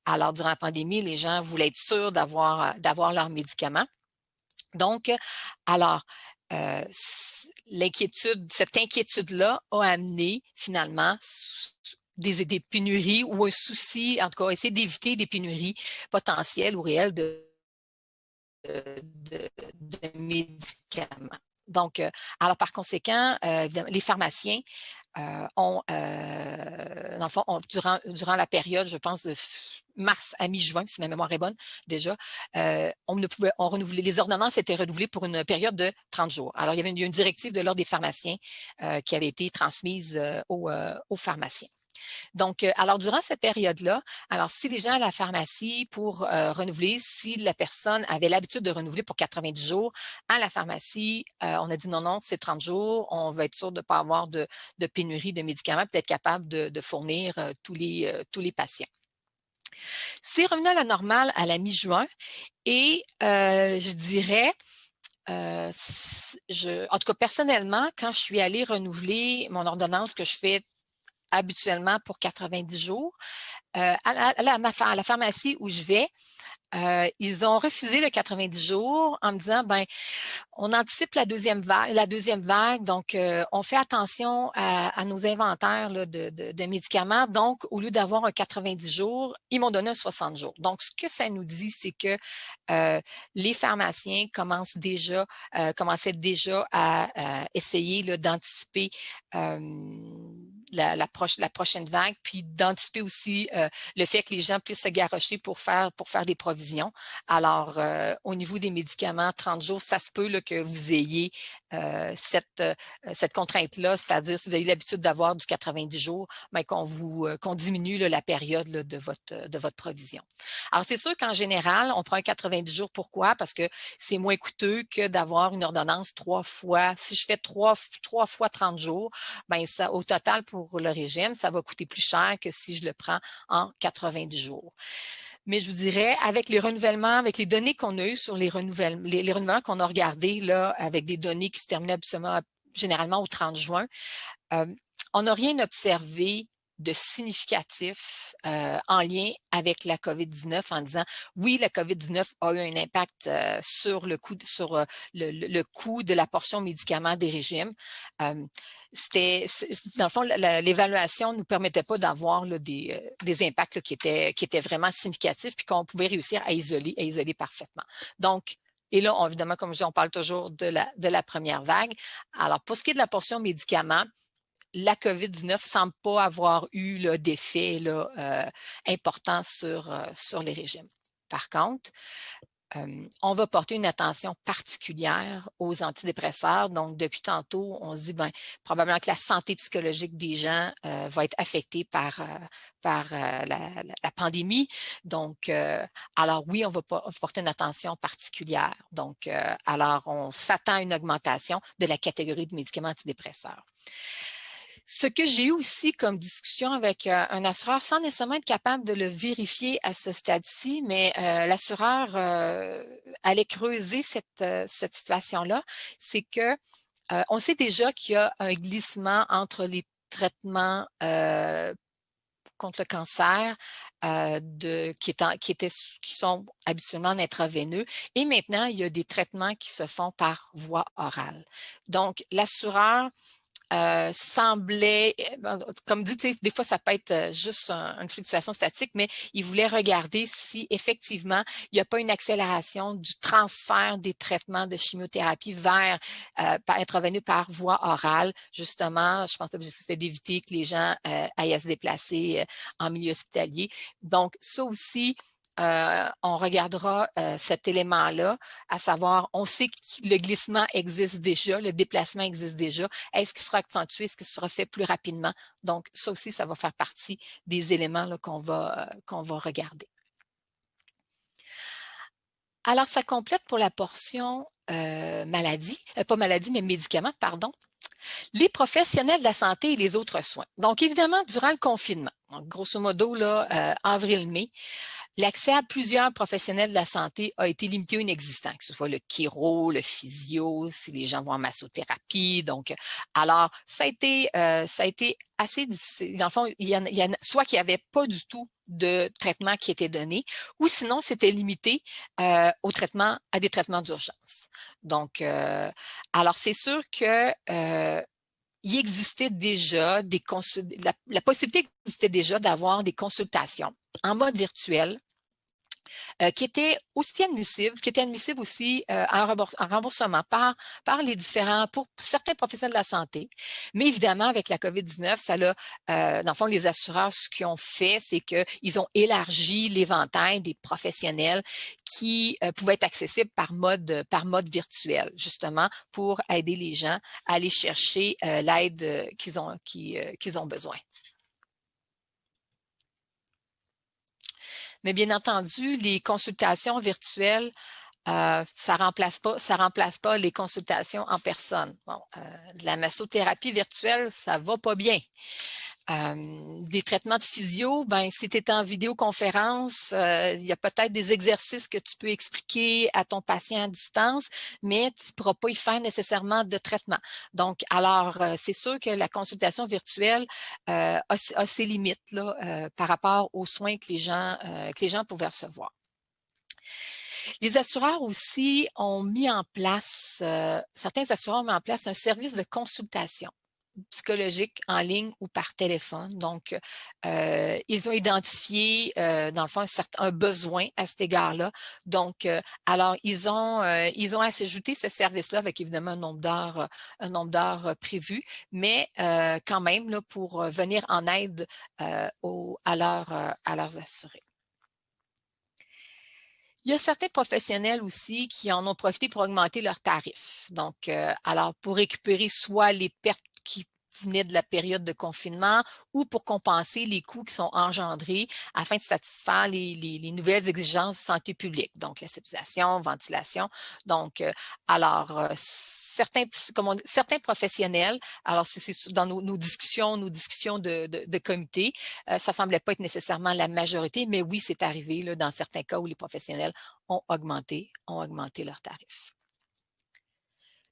[SPEAKER 1] alors, durant la pandémie, les gens voulaient être sûrs d'avoir leurs médicaments. Donc, alors, cette inquiétude-là a amené finalement des pénuries ou un souci, en tout cas, essayer d'éviter des pénuries potentielles ou réelles de médicaments. Donc, alors par conséquent, les pharmaciens dans le fond, durant la période, je pense, de mars à mi-juin, si ma mémoire est bonne, déjà, les ordonnances étaient renouvelées pour une période de 30 jours. Alors, il y avait une directive de l'Ordre des pharmaciens qui avait été transmise aux pharmaciens. Donc, alors, durant cette période-là, alors, si les gens à la pharmacie pour renouveler, si la personne avait l'habitude de renouveler pour 90 jours, à la pharmacie, on a dit non, c'est 30 jours, on va être sûr de ne pas avoir de pénurie de médicaments, peut être capable de fournir tous les patients. C'est revenu à la normale à la mi-juin et je dirais, en tout cas, personnellement, quand je suis allée renouveler mon ordonnance que je fais habituellement pour 90 jours, à la pharmacie où je vais, ils ont refusé le 90 jours en me disant, ben, on anticipe la deuxième vague, donc on fait attention à nos inventaires là, de médicaments. Donc, au lieu d'avoir un 90 jours, ils m'ont donné un 60 jours. Donc, ce que ça nous dit, c'est que les pharmaciens commençaient déjà à essayer d'anticiper la prochaine vague, puis d'anticiper aussi le fait que les gens puissent se garrocher pour faire des provisions. Alors, au niveau des médicaments, 30 jours, ça se peut là, que vous ayez cette contrainte-là, c'est-à-dire si vous avez l'habitude d'avoir du 90 jours, mais qu'on diminue là, la période là, de votre provision. Alors, c'est sûr qu'en général, on prend un 90 jours. Pourquoi? Parce que c'est moins coûteux que d'avoir une ordonnance 3 fois. Si je fais 3 fois 30 jours, ben ça, au total, pour le régime, ça va coûter plus cher que si je le prends en 90 jours. Mais je vous dirais, avec les renouvellements, avec les données qu'on a eues sur les renouvellements qu'on a regardés, là, avec des données qui se terminaient absolument, généralement au 30 juin, on n'a rien observé de significatif en lien avec la COVID-19 en disant oui, la COVID-19 a eu un impact sur le coût de la portion médicaments des régimes. Dans le fond, l'évaluation ne nous permettait pas d'avoir des impacts là, qui étaient vraiment significatifs puis qu'on pouvait réussir à isoler parfaitement. Donc, et là, évidemment, comme je dis, on parle toujours de la première vague. Alors, pour ce qui est de la portion médicaments, la COVID-19 ne semble pas avoir eu d'effet important sur les régimes. Par contre, on va porter une attention particulière aux antidépresseurs. Donc, depuis tantôt, on se dit probablement que la santé psychologique des gens va être affectée par la pandémie. Donc, alors oui, on va porter une attention particulière. Donc, alors, on s'attend à une augmentation de la catégorie de médicaments antidépresseurs. Ce que j'ai eu aussi comme discussion avec un assureur, sans nécessairement être capable de le vérifier à ce stade-ci, mais l'assureur allait creuser cette situation-là, c'est que on sait déjà qu'il y a un glissement entre les traitements contre le cancer qui sont habituellement en intraveineux. Et maintenant, il y a des traitements qui se font par voie orale. Donc, l'assureur semblait, comme dit, des fois, ça peut être juste une fluctuation statique, mais il voulait regarder si effectivement, il n'y a pas une accélération du transfert des traitements de chimiothérapie vers intraveineux par voie orale. Justement, je pense que c'était d'éviter que les gens aillent à se déplacer en milieu hospitalier. Donc, ça aussi, on regardera cet élément-là, à savoir, on sait que le glissement existe déjà, le déplacement existe déjà. Est-ce qu'il sera accentué? Est-ce qu'il sera fait plus rapidement? Donc, ça aussi, ça va faire partie des éléments qu'on va regarder. Alors, ça complète pour la portion maladie, pas maladie, mais médicaments, pardon. Les professionnels de la santé et les autres soins. Donc, évidemment, durant le confinement, donc, grosso modo, là, avril-mai, l'accès à plusieurs professionnels de la santé a été limité ou inexistant, que ce soit le chiro, le physio, si les gens vont en massothérapie. Donc, alors, ça a été assez difficile. Dans le fond, il y en a soit qu'il n'y avait pas du tout de traitement qui était donné, ou sinon, c'était limité à des traitements d'urgence. Donc, alors, c'est sûr que il existait déjà la possibilité existait déjà d'avoir des consultations en mode virtuel qui était admissible aussi en remboursement par les pour certains professionnels de la santé. Mais évidemment, avec la COVID-19, dans le fond, les assureurs, ce qu'ils ont fait, c'est qu'ils ont élargi l'éventail des professionnels qui pouvaient être accessibles par mode virtuel, justement, pour aider les gens à aller chercher l'aide qu'ils ont besoin. Mais bien entendu, les consultations virtuelles, ça remplace pas les consultations en personne. Bon, de la massothérapie virtuelle, ça va pas bien. Des traitements de physio, si tu es en vidéoconférence, il y a peut-être des exercices que tu peux expliquer à ton patient à distance, mais tu ne pourras pas y faire nécessairement de traitement. Donc, alors, c'est sûr que la consultation virtuelle a ses limites là, par rapport aux soins que les gens pouvaient recevoir. Les assureurs aussi ont mis en place, certains assureurs ont mis en place un service de consultation. psychologique en ligne ou par téléphone. Donc, ils ont identifié, dans le fond, un besoin à cet égard-là. Donc, alors, ils ont ajouté ce service-là avec évidemment un nombre d'heures prévu, mais quand même là, pour venir en aide à leurs assurés. Il y a certains professionnels aussi qui en ont profité pour augmenter leurs tarifs. Donc, alors pour récupérer soit les pertes qui venaient de la période de confinement ou pour compenser les coûts qui sont engendrés afin de satisfaire les nouvelles exigences de santé publique, donc l'aseptisation, ventilation. Donc, alors, certains professionnels, alors c'est dans nos discussions de comité, ça ne semblait pas être nécessairement la majorité, mais oui, c'est arrivé là, dans certains cas où les professionnels ont augmenté leurs tarifs.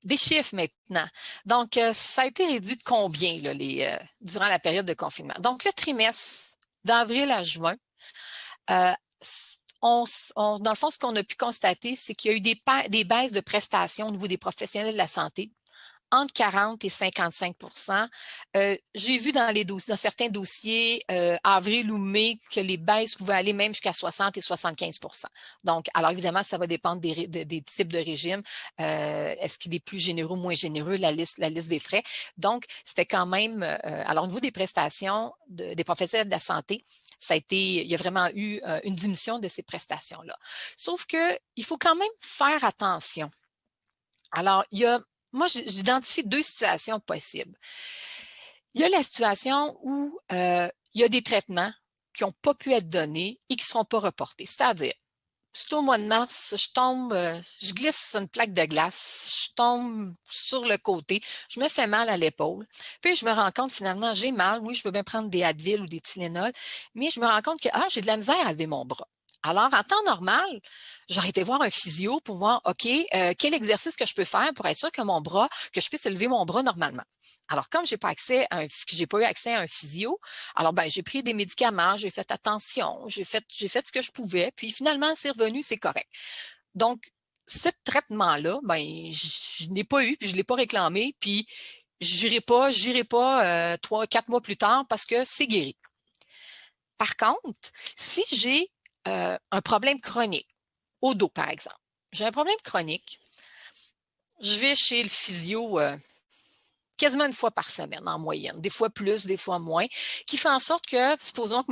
[SPEAKER 1] Des chiffres maintenant. Donc, ça a été réduit de combien là, durant la période de confinement? Donc, le trimestre d'avril à juin, dans le fond, ce qu'on a pu constater, c'est qu'il y a eu des baisses de prestations au niveau des professionnels de la santé, entre 40 et 55 J'ai vu dans certains dossiers, avril ou mai, que les baisses pouvaient aller même jusqu'à 60 et 75 Donc, alors évidemment, ça va dépendre des types de régimes. Est-ce qu'il est plus généreux ou moins généreux, la liste des frais. Donc, c'était quand même, alors au niveau des prestations des professionnels de la santé, il y a vraiment eu une diminution de ces prestations-là. Sauf qu'il faut quand même faire attention. Alors, moi, j'identifie deux situations possibles. Il y a la situation où il y a des traitements qui n'ont pas pu être donnés et qui ne seront pas reportés. C'est-à-dire, c'est au mois de mars, je glisse sur une plaque de glace, je tombe sur le côté, je me fais mal à l'épaule, puis je me rends compte finalement, j'ai mal, oui, je peux bien prendre des Advil ou des Tylenol, mais je me rends compte que j'ai de la misère à lever mon bras. Alors, en temps normal, j'aurais été voir un physio pour voir, OK, quel exercice que je peux faire pour être sûr que je puisse lever mon bras normalement. Alors, comme j'ai pas eu accès à un physio, alors j'ai pris des médicaments, j'ai fait attention, j'ai fait ce que je pouvais, puis finalement, c'est revenu, c'est correct. Donc, ce traitement-là, je n'ai pas eu, puis je ne l'ai pas réclamé, puis j'irai pas 3-4 mois plus tard parce que c'est guéri. Par contre, si j'ai un problème chronique, au dos, par exemple. J'ai un problème chronique. Je vais chez le physio quasiment une fois par semaine en moyenne, des fois plus, des fois moins, qui fait en sorte que, supposons que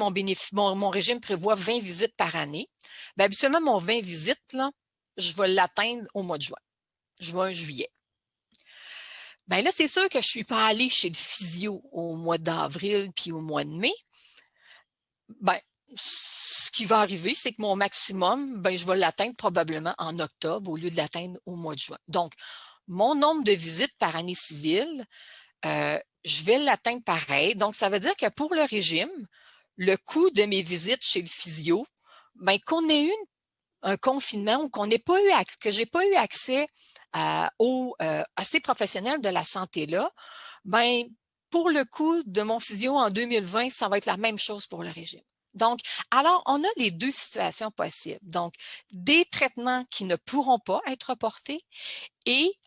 [SPEAKER 1] mon régime prévoit 20 visites par année, habituellement, mon 20 visites, là, je vais l'atteindre au mois de juin, juillet. Là, c'est sûr que je ne suis pas allée chez le physio au mois d'avril puis au mois de mai. Ce qui va arriver, c'est que mon maximum, je vais l'atteindre probablement en octobre au lieu de l'atteindre au mois de juin. Donc, mon nombre de visites par année civile, je vais l'atteindre pareil. Donc, ça veut dire que pour le régime, le coût de mes visites chez le physio, qu'on ait eu un confinement ou que je n'ai pas eu accès à ces professionnels de la santé-là, pour le coût de mon physio en 2020, ça va être la même chose pour le régime. Donc, alors, on a les deux situations possibles. Donc, des traitements qui ne pourront pas être reportés et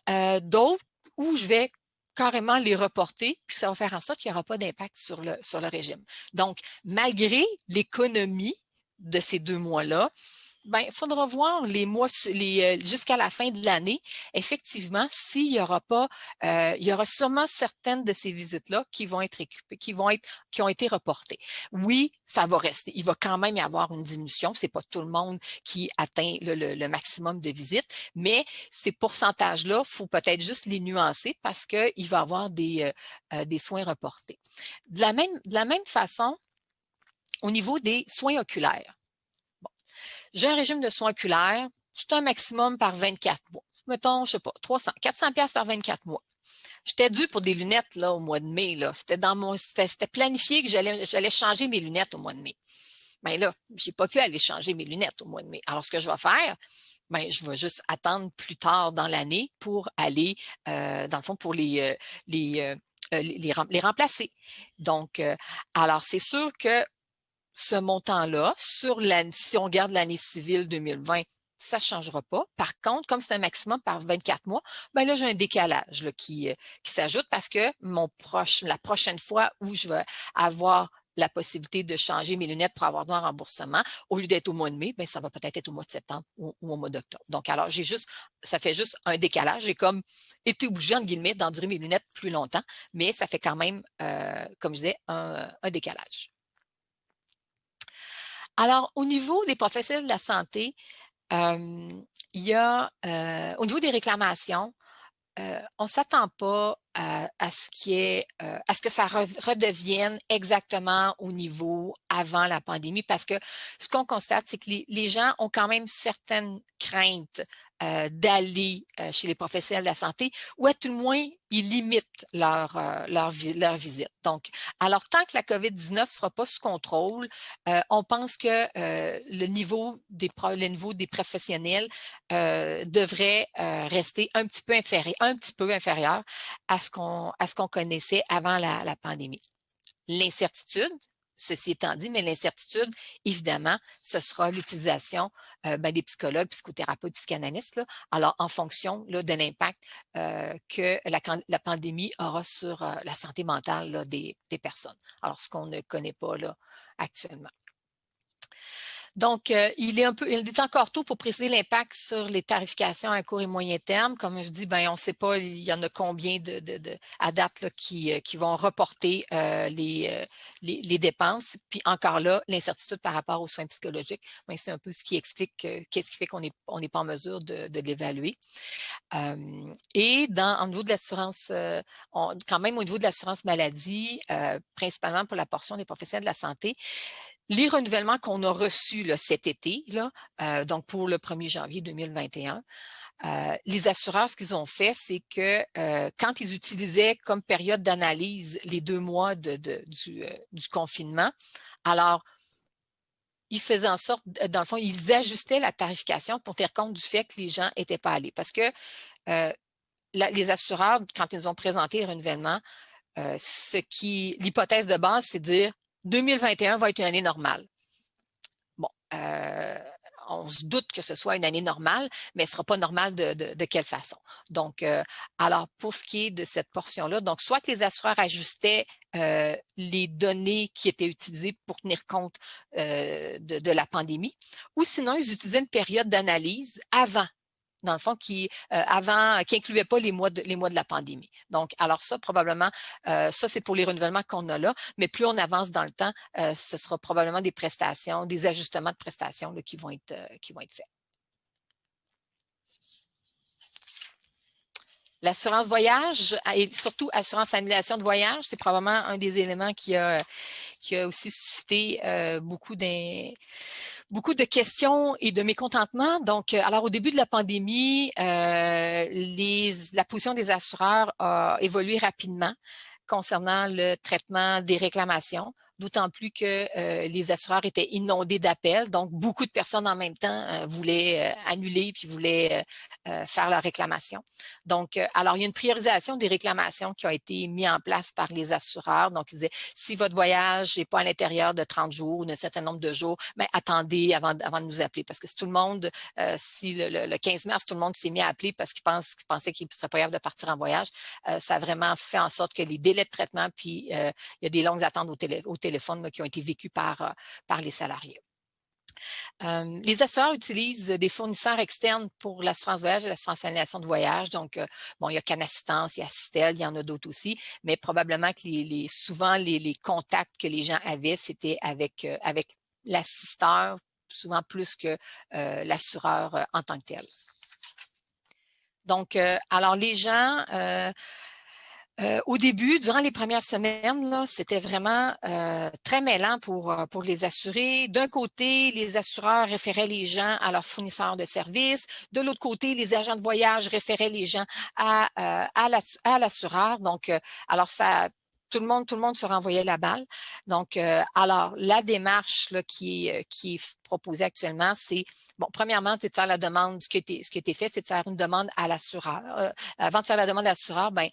[SPEAKER 1] d'autres où je vais carrément les reporter, puis ça va faire en sorte qu'il n'y aura pas d'impact sur le régime. Donc, malgré l'économie de ces 2 mois-là, il faudra voir les mois jusqu'à la fin de l'année, effectivement, s'il y aura pas, il y aura sûrement certaines de ces visites-là qui ont été reportées. Oui, ça va rester. Il va quand même y avoir une diminution. C'est pas tout le monde qui atteint le maximum de visites, mais ces pourcentages-là, il faut peut-être juste les nuancer parce qu'il va y avoir des soins reportés. De la même façon, au niveau des soins oculaires. J'ai un régime de soins oculaires, c'est un maximum par 24 mois. Mettons, je ne sais pas, 300, 400 $ par 24 mois. J'étais due pour des lunettes là, au mois de mai. C'était planifié que j'allais changer mes lunettes au mois de mai. Mais là, je n'ai pas pu aller changer mes lunettes au mois de mai. Alors, ce que je vais faire, je vais juste attendre plus tard dans l'année pour aller, dans le fond, pour les remplacer. Donc, alors, c'est sûr que ce montant-là, si on regarde l'année civile 2020, ça ne changera pas. Par contre, comme c'est un maximum par 24 mois, ben là, j'ai un décalage là, qui s'ajoute parce que la prochaine fois où je vais avoir la possibilité de changer mes lunettes pour avoir droit à un remboursement, au lieu d'être au mois de mai, ben, ça va peut-être être au mois de septembre ou au mois d'octobre. Donc, alors, ça fait juste un décalage. J'ai comme été obligée, entre guillemets, d'endurer mes lunettes plus longtemps, mais ça fait quand même, comme je disais, un décalage. Alors, au niveau des professionnels de la santé, il y a, au niveau des réclamations, on ne s'attend pas à ce que ça redevienne exactement au niveau avant la pandémie, parce que ce qu'on constate, c'est que les gens ont quand même certaines craintes d'aller chez les professionnels de la santé, ou à tout le moins, ils limitent leur visite. Donc, alors tant que la COVID-19 ne sera pas sous contrôle, on pense que le niveau des professionnels devrait rester un petit peu inférieur à ce qu'on connaissait avant la pandémie. L'incertitude, ceci étant dit, mais l'incertitude, évidemment, ce sera l'utilisation des psychologues, psychothérapeutes, psychanalystes, là, alors en fonction là, de l'impact que la pandémie aura sur la santé mentale là, des personnes. Alors, ce qu'on ne connaît pas là, actuellement. Donc, il est encore tôt pour préciser l'impact sur les tarifications à court et moyen terme. Comme je dis, ben, on ne sait pas, il y en a combien à date là, qui vont reporter les dépenses. Puis encore là, l'incertitude par rapport aux soins psychologiques, ben, c'est un peu ce qui explique qu'est-ce qui fait qu'on n'est pas en mesure de l'évaluer. Et au niveau de l'assurance, quand même au niveau de l'assurance maladie, principalement pour la portion des professionnels de la santé, les renouvellements qu'on a reçus là, cet été, là, donc pour le 1er janvier 2021, les assureurs, ce qu'ils ont fait, c'est que quand ils utilisaient comme période d'analyse les 2 mois du confinement, alors, ils faisaient en sorte, dans le fond, ils ajustaient la tarification pour tenir compte du fait que les gens n'étaient pas allés. Parce que les assureurs, quand ils ont présenté le renouvellement, l'hypothèse de base, c'est de dire 2021 va être une année normale. Bon, on se doute que ce soit une année normale, mais elle ne sera pas normale de quelle façon. Donc, alors, pour ce qui est de cette portion-là, donc, soit que les assureurs ajustaient les données qui étaient utilisées pour tenir compte de la pandémie, ou sinon, ils utilisaient une période d'analyse avant, dans le fond, qui incluait pas les mois de la pandémie. Donc, alors ça, probablement, ça, c'est pour les renouvellements qu'on a là, mais plus on avance dans le temps, ce sera probablement des prestations, des ajustements de prestations là, qui vont être faits. L'assurance voyage et surtout assurance annulation de voyage, c'est probablement un des éléments qui a aussi suscité beaucoup de questions et de mécontentement. Donc, alors au début de la pandémie, la position des assureurs a évolué rapidement concernant le traitement des réclamations, d'autant plus que les assureurs étaient inondés d'appels. Donc, beaucoup de personnes en même temps voulaient annuler puis voulaient faire leur réclamation. Donc, alors, il y a une priorisation des réclamations qui a été mise en place par les assureurs. Donc, ils disaient, si votre voyage n'est pas à l'intérieur de 30 jours ou d'un certain nombre de jours, mais attendez avant de nous appeler. Parce que si tout le monde, si le 15 mars, tout le monde s'est mis à appeler parce qu'il pensait qu'il ne serait pas capable de partir en voyage, ça a vraiment fait en sorte que les délais de traitement, puis il y a des longues attentes au téléphone là, qui ont été vécues par les salariés. Les assureurs utilisent des fournisseurs externes pour l'assurance voyage et l'assurance annulation de voyage. Donc, bon, il y a Canassistance, il y a Sistel, il y en a d'autres aussi, mais probablement que souvent, les contacts que les gens avaient, c'était avec l'assisteur, souvent plus que l'assureur en tant que tel. Donc, alors les gens... au début, durant les premières semaines, là, c'était vraiment très mêlant pour les assurés. D'un côté, les assureurs référaient les gens à leurs fournisseurs de services. De l'autre côté, les agents de voyage référaient les gens à l'assureur. Donc, alors ça... Tout le monde se renvoyait la balle. Donc, alors, la démarche là, qui est proposée actuellement, c'est, bon, premièrement, c'est de faire la demande, ce qui a été fait, c'est de faire une demande à l'assureur. Avant de faire la demande à l'assureur, ben,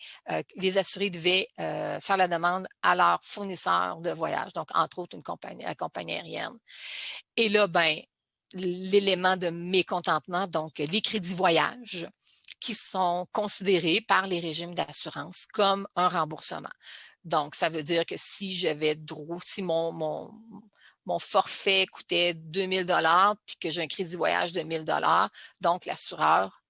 [SPEAKER 1] les assurés devaient faire la demande à leur fournisseur de voyage, donc entre autres la compagnie aérienne. Et là, ben, l'élément de mécontentement, donc les crédits voyage, qui sont considérés par les régimes d'assurance comme un remboursement. Donc, ça veut dire que si j'avais droit, si mon forfait coûtait 2 000 $ puis que j'ai un crédit voyage de 1 000 $, donc l'assureur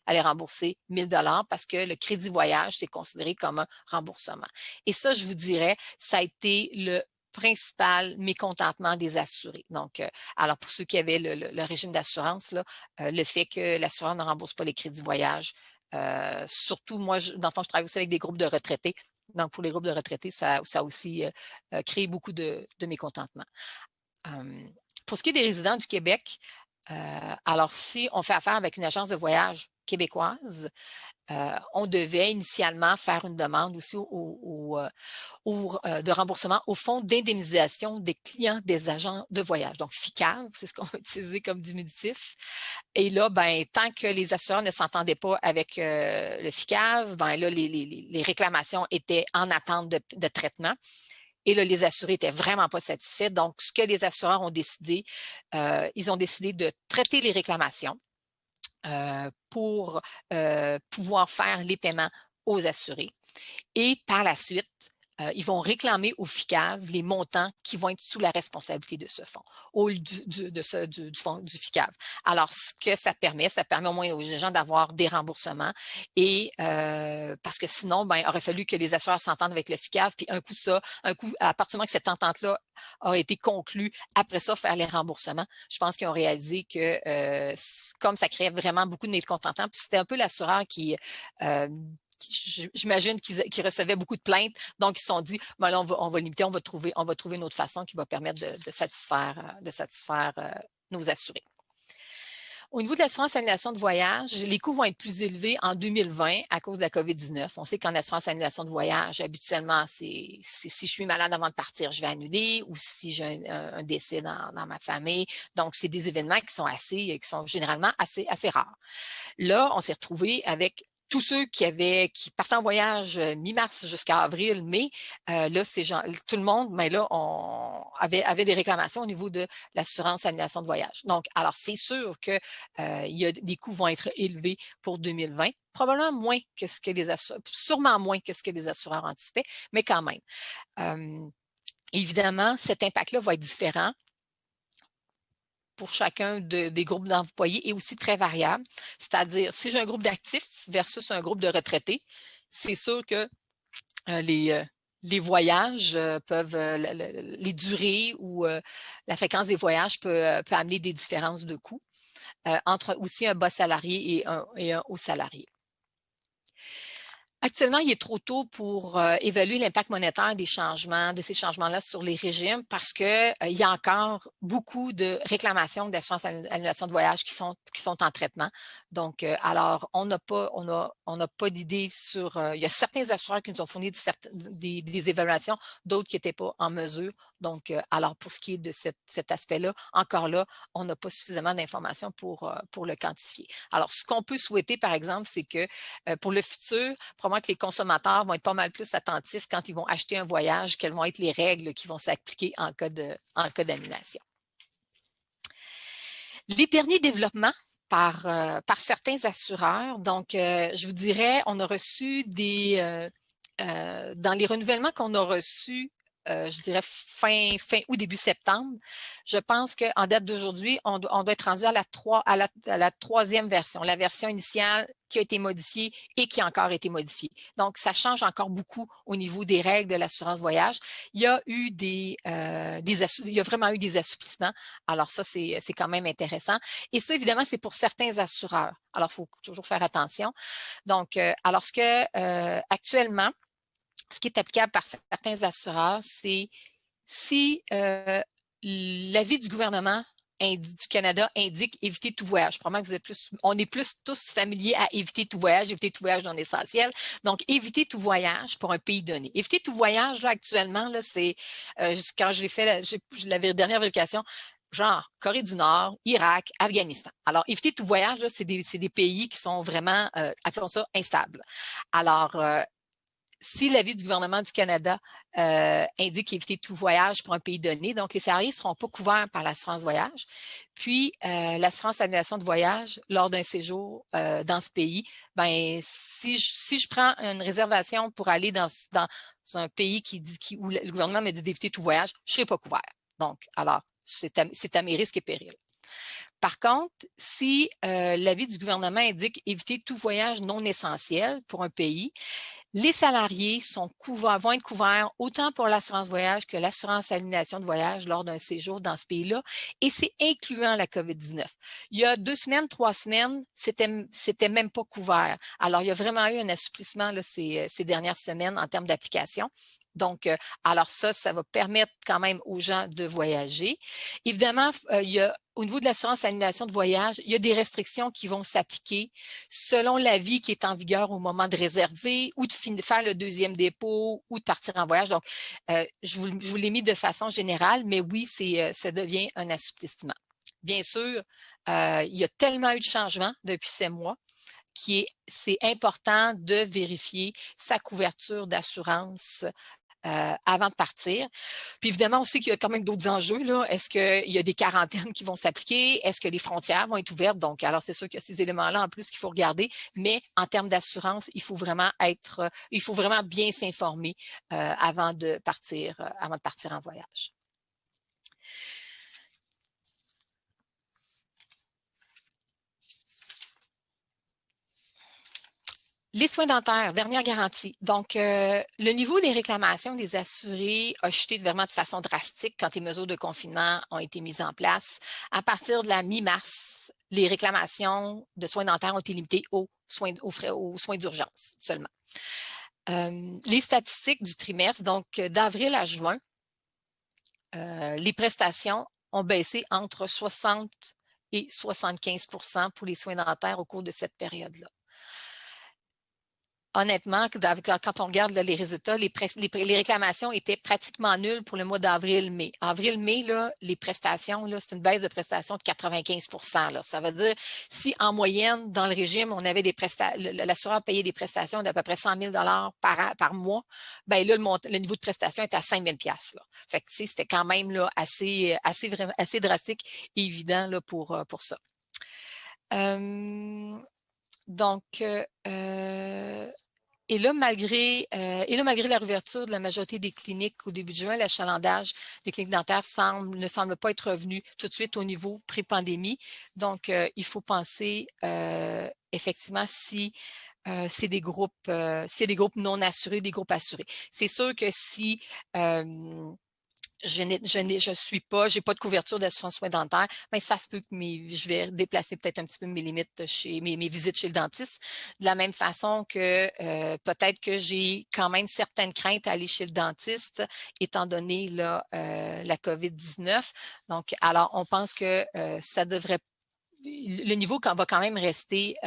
[SPEAKER 1] allait rembourser 1 000 $ parce que le crédit voyage, c'est considéré comme un remboursement. Et ça, je vous dirais, ça a été le principal mécontentement des assurés. Donc, alors pour ceux qui avaient le régime d'assurance, le fait que l'assureur ne rembourse pas les crédits voyage, surtout moi, dans le fond, je travaille aussi avec des groupes de retraités. Donc, pour les groupes de retraités, ça a aussi créé beaucoup de mécontentement. Pour ce qui est des résidents du Québec, alors si on fait affaire avec une agence de voyage québécoise, on devait initialement faire une demande aussi de remboursement au Fonds d'indemnisation des clients des agents de voyage. Donc, FICAV, c'est ce qu'on va utiliser comme diminutif. Et là, ben, tant que les assureurs ne s'entendaient pas avec le FICAV, ben là, les réclamations étaient en attente de traitement. Et là, les assurés n'étaient vraiment pas satisfaits. Donc, ce que les assureurs ont décidé, ils ont décidé de traiter les réclamations pour pouvoir faire les paiements aux assurés. Et par la suite, ils vont réclamer au FICAV les montants qui vont être sous la responsabilité de ce fonds, au lieu du fonds du FICAV. Alors, ce que ça permet au moins aux gens d'avoir des remboursements et parce que sinon, ben, il aurait fallu que les assureurs s'entendent avec le FICAV, puis un coup, à partir du moment que cette entente-là a été conclue, après ça, faire les remboursements. Je pense qu'ils ont réalisé que comme ça créait vraiment beaucoup de mécontentement, puis c'était un peu l'assureur qui j'imagine qu'ils recevaient beaucoup de plaintes, donc ils se sont dit, ben là, on va limiter, on va trouver une autre façon qui va permettre de satisfaire nos assurés. Au niveau de l'assurance annulation de voyage, les coûts vont être plus élevés en 2020 à cause de la COVID-19. On sait qu'en assurance annulation de voyage, habituellement, c'est si je suis malade avant de partir, je vais annuler, ou si j'ai un décès dans ma famille. Donc, c'est des événements qui sont généralement assez rares. Là, on s'est retrouvé avec tous ceux qui partaient en voyage mi-mars jusqu'à avril, mai, là, tout le monde, mais là, avait des réclamations au niveau de l'assurance annulation de voyage. Donc, alors, c'est sûr que des coûts vont être élevés pour 2020, probablement moins que ce que sûrement moins que ce que les assureurs anticipaient, mais quand même. Évidemment, cet impact-là va être différent pour chacun des groupes d'employés et aussi très variable. C'est-à-dire, si j'ai un groupe d'actifs versus un groupe de retraités, c'est sûr que les voyages peuvent, les durées ou la fréquence des voyages peut amener des différences de coûts entre aussi un bas salarié et un haut salarié. Actuellement, il est trop tôt pour évaluer l'impact monétaire de ces changements-là sur les régimes parce qu'il y a encore beaucoup de réclamations d'assurance annulation de voyage qui sont en traitement. Donc, alors, on n'a pas d'idée sur... il y a certains assureurs qui nous ont fourni des évaluations, d'autres qui n'étaient pas en mesure. Donc, alors, pour ce qui est de cet aspect-là, encore là, on n'a pas suffisamment d'informations pour le quantifier. Alors, ce qu'on peut souhaiter, par exemple, c'est que pour le futur, probablement que les consommateurs vont être pas mal plus attentifs quand ils vont acheter un voyage, quelles vont être les règles qui vont s'appliquer en cas d'annulation. Les derniers développements par certains assureurs, donc je vous dirais, on a reçu dans les renouvellements qu'on a reçus, je dirais fin août, début septembre, je pense qu'en date d'aujourd'hui, on doit être rendu à la troisième version, la version initiale qui a été modifiée et qui a encore été modifiée. Donc, ça change encore beaucoup au niveau des règles de l'assurance voyage. Il y a vraiment eu des assouplissements. Alors ça, c'est quand même intéressant. Et ça, évidemment, c'est pour certains assureurs. Alors, il faut toujours faire attention. Donc, alors actuellement, ce qui est applicable par certains assureurs, c'est si l'avis du gouvernement du Canada indique éviter tout voyage. Probablement que on est plus tous familiers à éviter tout voyage non essentiel. Donc, éviter tout voyage pour un pays donné. Éviter tout voyage, là, actuellement, là, c'est quand je l'ai fait, la dernière vérification, genre Corée du Nord, Irak, Afghanistan. Alors, éviter tout voyage, c'est des pays qui sont vraiment, appelons ça, instables. Alors, si l'avis du gouvernement du Canada indique éviter tout voyage pour un pays donné, donc les salariés ne seront pas couverts par l'assurance voyage. Puis, l'assurance annulation de voyage lors d'un séjour dans ce pays, ben, si je prends une réservation pour aller dans un pays où le gouvernement me dit d'éviter tout voyage, je ne serai pas couvert. Donc, alors, c'est à mes risques et périls. Par contre, si l'avis du gouvernement indique éviter tout voyage non essentiel pour un pays, les salariés vont être couverts autant pour l'assurance voyage que l'assurance annulation de voyage lors d'un séjour dans ce pays-là, et c'est incluant la COVID-19. Il y a 2 semaines, 3 semaines, c'était même pas couvert. Alors, il y a vraiment eu un assouplissement là, ces dernières semaines en termes d'application. Donc, alors ça va permettre quand même aux gens de voyager. Évidemment, au niveau de l'assurance annulation de voyage, il y a des restrictions qui vont s'appliquer selon l'avis qui est en vigueur au moment de réserver ou de faire le deuxième dépôt ou de partir en voyage. Donc, je vous l'ai mis de façon générale, mais oui, ça devient un assouplissement. Bien sûr, il y a tellement eu de changements depuis ces mois c'est important de vérifier sa couverture d'assurance avant de partir. Puis évidemment, on sait qu'il y a quand même d'autres enjeux. Est-ce qu'il y a des quarantaines qui vont s'appliquer? Est-ce que les frontières vont être ouvertes? Donc, alors, c'est sûr qu'il y a ces éléments-là en plus qu'il faut regarder. Mais en termes d'assurance, il faut vraiment bien s'informer avant de partir en voyage. Les soins dentaires, dernière garantie. Donc, le niveau des réclamations des assurés a chuté vraiment de façon drastique quand les mesures de confinement ont été mises en place. À partir de la mi-mars, les réclamations de soins dentaires ont été limitées aux soins d'urgence seulement. Les statistiques du trimestre, donc d'avril à juin, les prestations ont baissé entre 60 et 75 % pour les soins dentaires au cours de cette période-là. Honnêtement, quand on regarde là, les résultats, les réclamations étaient pratiquement nulles pour le mois d'avril-mai. Avril-mai, les prestations, c'est une baisse de prestations de 95 % là. Ça veut dire, si en moyenne, dans le régime, on avait l'assureur payait des prestations d'à peu près 100 000 par mois, ben là, le niveau de prestation est à 5 000 là. Fait que c'était quand même là, assez drastique et évident là, pour ça. Donc, et là, malgré la réouverture de la majorité des cliniques au début de juin, l'achalandage des cliniques dentaires ne semble pas être revenu tout de suite au niveau pré-pandémie. Donc, il faut penser effectivement si c'est des groupes non assurés, des groupes assurés. C'est sûr que si j'ai pas de couverture d'assurance soins dentaires, mais ça se peut que je vais déplacer peut-être un petit peu mes limites chez mes visites chez le dentiste. De la même façon que peut-être que j'ai quand même certaines craintes à aller chez le dentiste, étant donné là, la COVID-19. Donc, alors, on pense que le niveau va quand même rester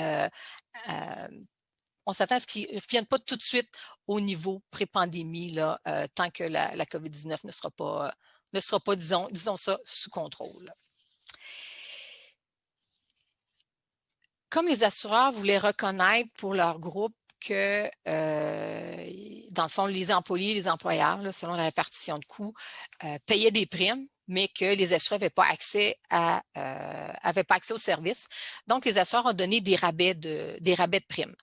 [SPEAKER 1] on s'attend à ce qu'ils ne reviennent pas tout de suite au niveau pré-pandémie là, tant que la COVID-19 ne sera pas, disons ça, sous contrôle. Comme les assureurs voulaient reconnaître pour leur groupe que, dans le fond, les employés et les employeurs, là, selon la répartition de coûts, payaient des primes, mais que les assureurs n'avaient pas accès au service. Donc, les assureurs ont donné des rabais de primes.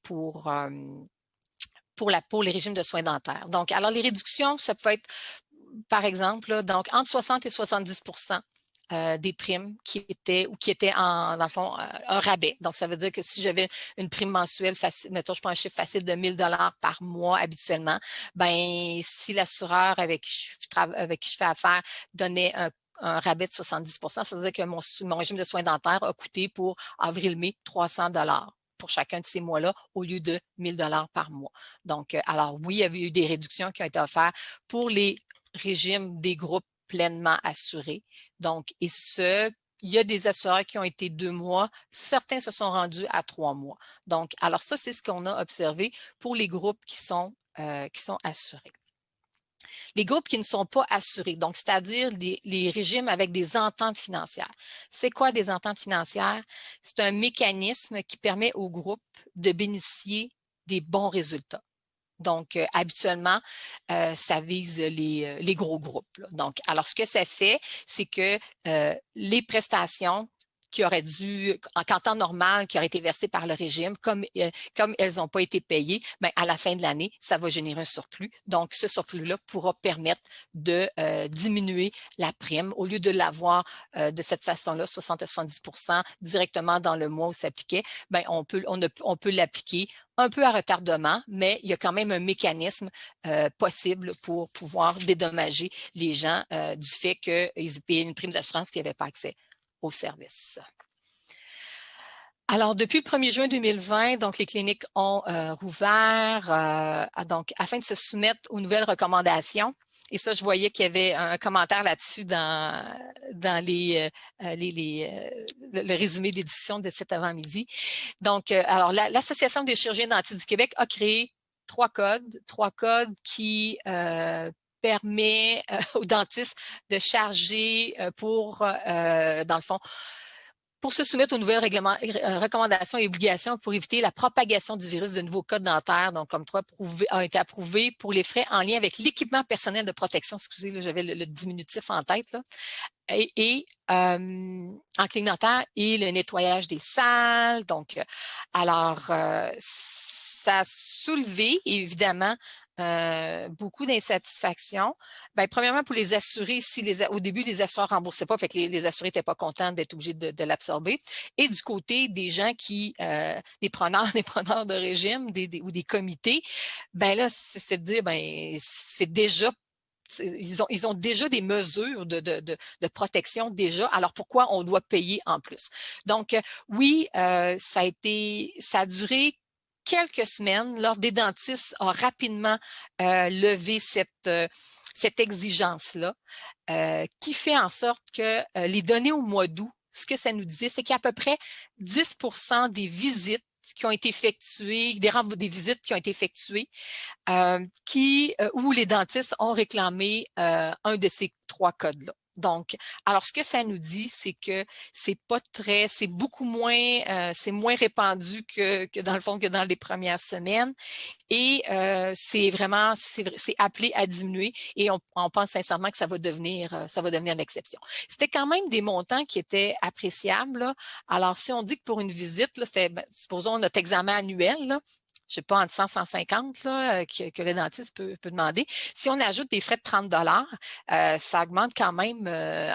[SPEAKER 1] Pour les régimes de soins dentaires. Donc, alors les réductions, ça peut être, par exemple, là, donc entre 60 et 70 % des primes qui étaient dans le fond, un rabais. Donc, ça veut dire que si j'avais une prime mensuelle, mettons, je prends un chiffre facile de 1 000 $ par mois habituellement, ben si l'assureur avec qui je fais affaire donnait un rabais de 70 %, ça veut dire que mon régime de soins dentaires a coûté pour avril-mai 300 $ pour chacun de ces mois-là au lieu de 1 000 $ par mois. Donc, alors oui, il y avait eu des réductions qui ont été offertes pour les régimes des groupes pleinement assurés. Donc, il y a des assureurs qui ont été 2 mois, certains se sont rendus à 3 mois. Donc, alors ça, c'est ce qu'on a observé pour les groupes qui sont assurés. Les groupes qui ne sont pas assurés, donc c'est-à-dire les régimes avec des ententes financières. C'est quoi des ententes financières? C'est un mécanisme qui permet aux groupes de bénéficier des bons résultats. Donc, habituellement, ça vise les gros groupes, là. Donc, alors, ce que ça fait, c'est que les prestations qui auraient dû, en temps normal, qui auraient été versées par le régime, comme elles n'ont pas été payées, bien, à la fin de l'année, ça va générer un surplus. Donc, ce surplus-là pourra permettre de diminuer la prime. Au lieu de l'avoir de cette façon-là, 60 à 70 directement dans le mois où ça s'appliquait, bien, on peut l'appliquer un peu à retardement, mais il y a quand même un mécanisme possible pour pouvoir dédommager les gens du fait qu'ils payaient une prime d'assurance qui n'avaient pas accès au service. Alors, depuis le 1er juin 2020, donc les cliniques ont rouvert donc, afin de se soumettre aux nouvelles recommandations. Et ça, je voyais qu'il y avait un commentaire là-dessus dans le résumé des discussions de cet avant-midi. Donc, alors, l'Association des chirurgiens dentistes du Québec a créé trois codes qui permet aux dentistes de charger dans le fond, pour se soumettre aux nouvelles recommandations et obligations pour éviter la propagation du virus de nouveaux codes dentaires, donc comme trois ont été approuvés pour les frais en lien avec l'équipement personnel de protection. Excusez, là, j'avais le diminutif en tête, là. Et en clinique dentaire et le nettoyage des salles. Donc, alors, ça a soulevé, évidemment, beaucoup d'insatisfaction. Bien, premièrement, pour les assurés, au début, les assureurs ne remboursaient pas, fait que les assurés n'étaient pas contents d'être obligés de l'absorber. Et du côté des gens des preneurs de régime ou des comités, ben là, c'est de dire, ben, c'est déjà ils ont déjà des mesures de protection déjà, alors pourquoi on doit payer en plus? Donc, oui, ça a duré quelques semaines. L'Ordre des dentistes a rapidement levé cette exigence-là, qui fait en sorte que les données au mois d'août, ce que ça nous disait, c'est qu'il y a à peu près 10 des visites qui ont été effectuées, des visites qui ont été effectuées, où les dentistes ont réclamé un de ces trois codes-là. Donc, alors ce que ça nous dit, c'est que c'est beaucoup moins, c'est moins répandu que dans le fond que dans les premières semaines. Et c'est appelé à diminuer et on pense sincèrement que ça va devenir l'exception. C'était quand même des montants qui étaient appréciables, là. Alors, si on dit que pour une visite, là, supposons notre examen annuel, là, je ne sais pas, entre 100 et 150 là, que le dentiste peut demander. Si on ajoute des frais de 30 ça augmente quand même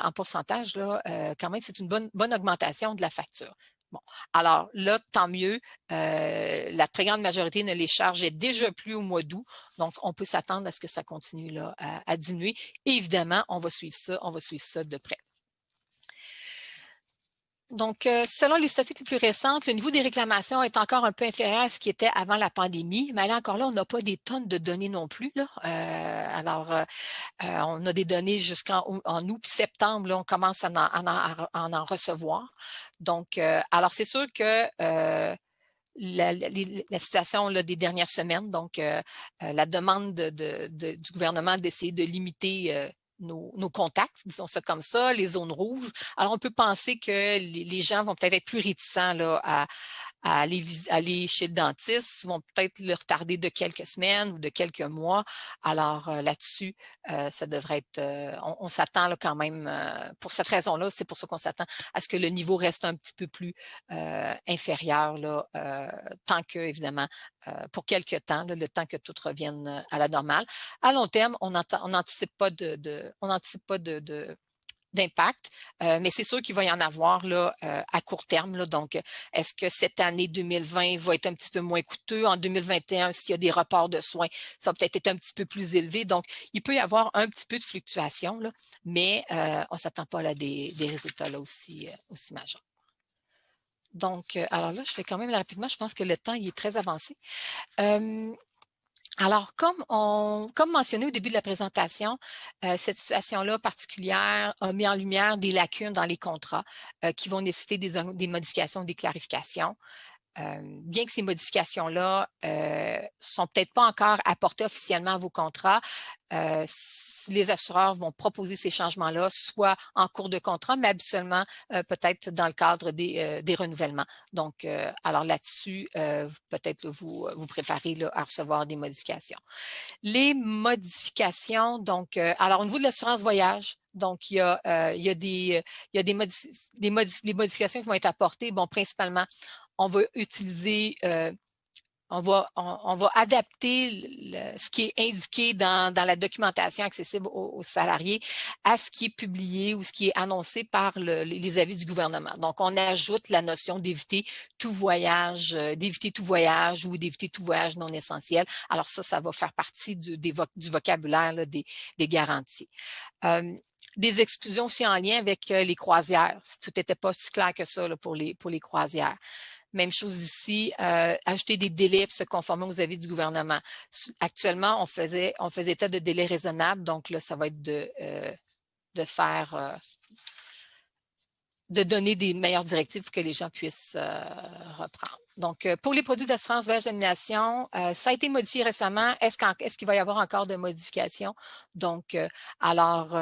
[SPEAKER 1] en pourcentage, là, quand même, c'est une bonne augmentation de la facture. Bon, alors là, tant mieux. La très grande majorité ne les chargeait déjà plus au mois d'août. Donc, on peut s'attendre à ce que ça continue là, à diminuer. Et évidemment, on va suivre ça de près. Donc, selon les statistiques les plus récentes, le niveau des réclamations est encore un peu inférieur à ce qui était avant la pandémie, mais là encore là, on n'a pas des tonnes de données non plus, là. On a des données jusqu'en août puis septembre, là, on commence à en recevoir. Donc, alors c'est sûr que la situation là, des dernières semaines, donc la demande du gouvernement d'essayer de limiter nos contacts, disons ça comme ça, les zones rouges. Alors, on peut penser que les gens vont peut-être être plus réticents là, à aller chez le dentiste, vont peut-être le retarder de quelques semaines ou de quelques mois. Alors là-dessus, ça devrait être, on s'attend là, quand même, pour cette raison-là, c'est pour ça qu'on s'attend à ce que le niveau reste un petit peu plus inférieur, là, tant que, évidemment, pour quelques temps, là, le temps que tout revienne à la normale. À long terme, on n'anticipe pas d'impact, mais c'est sûr qu'il va y en avoir là, à court terme. Là. Donc, est-ce que cette année 2020 va être un petit peu moins coûteux? En 2021, s'il y a des reports de soins, ça va peut-être être un petit peu plus élevé. Donc, il peut y avoir un petit peu de fluctuation, là, mais on ne s'attend pas à des résultats là, aussi majeurs. Donc, alors là, je fais quand même rapidement, je pense que le temps il est très avancé. Alors, comme mentionné au début de la présentation, cette situation-là particulière a mis en lumière des lacunes dans les contrats qui vont nécessiter des modifications, des clarifications. Bien que ces modifications-là sont peut-être pas encore apportées officiellement à vos contrats, si les assureurs vont proposer ces changements-là, soit en cours de contrat, mais habituellement peut-être dans le cadre des renouvellements. Donc, alors là-dessus, peut-être vous préparez là, à recevoir des modifications. Les modifications, donc, alors au niveau de l'assurance voyage, donc il y a des modifications qui vont être apportées. Bon, principalement, on va utiliser on va adapter ce qui est indiqué dans la documentation accessible aux salariés à ce qui est publié ou ce qui est annoncé par les avis du gouvernement. Donc, on ajoute la notion d'éviter tout voyage ou d'éviter tout voyage non essentiel. Alors ça va faire partie du vocabulaire là, des garanties. Des exclusions aussi en lien avec les croisières. Tout n'était pas si clair que ça là, pour les croisières. Même chose ici, ajouter des délais pour se conformer aux avis du gouvernement. Actuellement, on faisait état de délais raisonnables, donc là, ça va être de donner des meilleures directives pour que les gens puissent reprendre. Donc, pour les produits d'assurance voyage d'annulation, ça a été modifié récemment. Est-ce qu'il va y avoir encore de modifications? Donc, alors,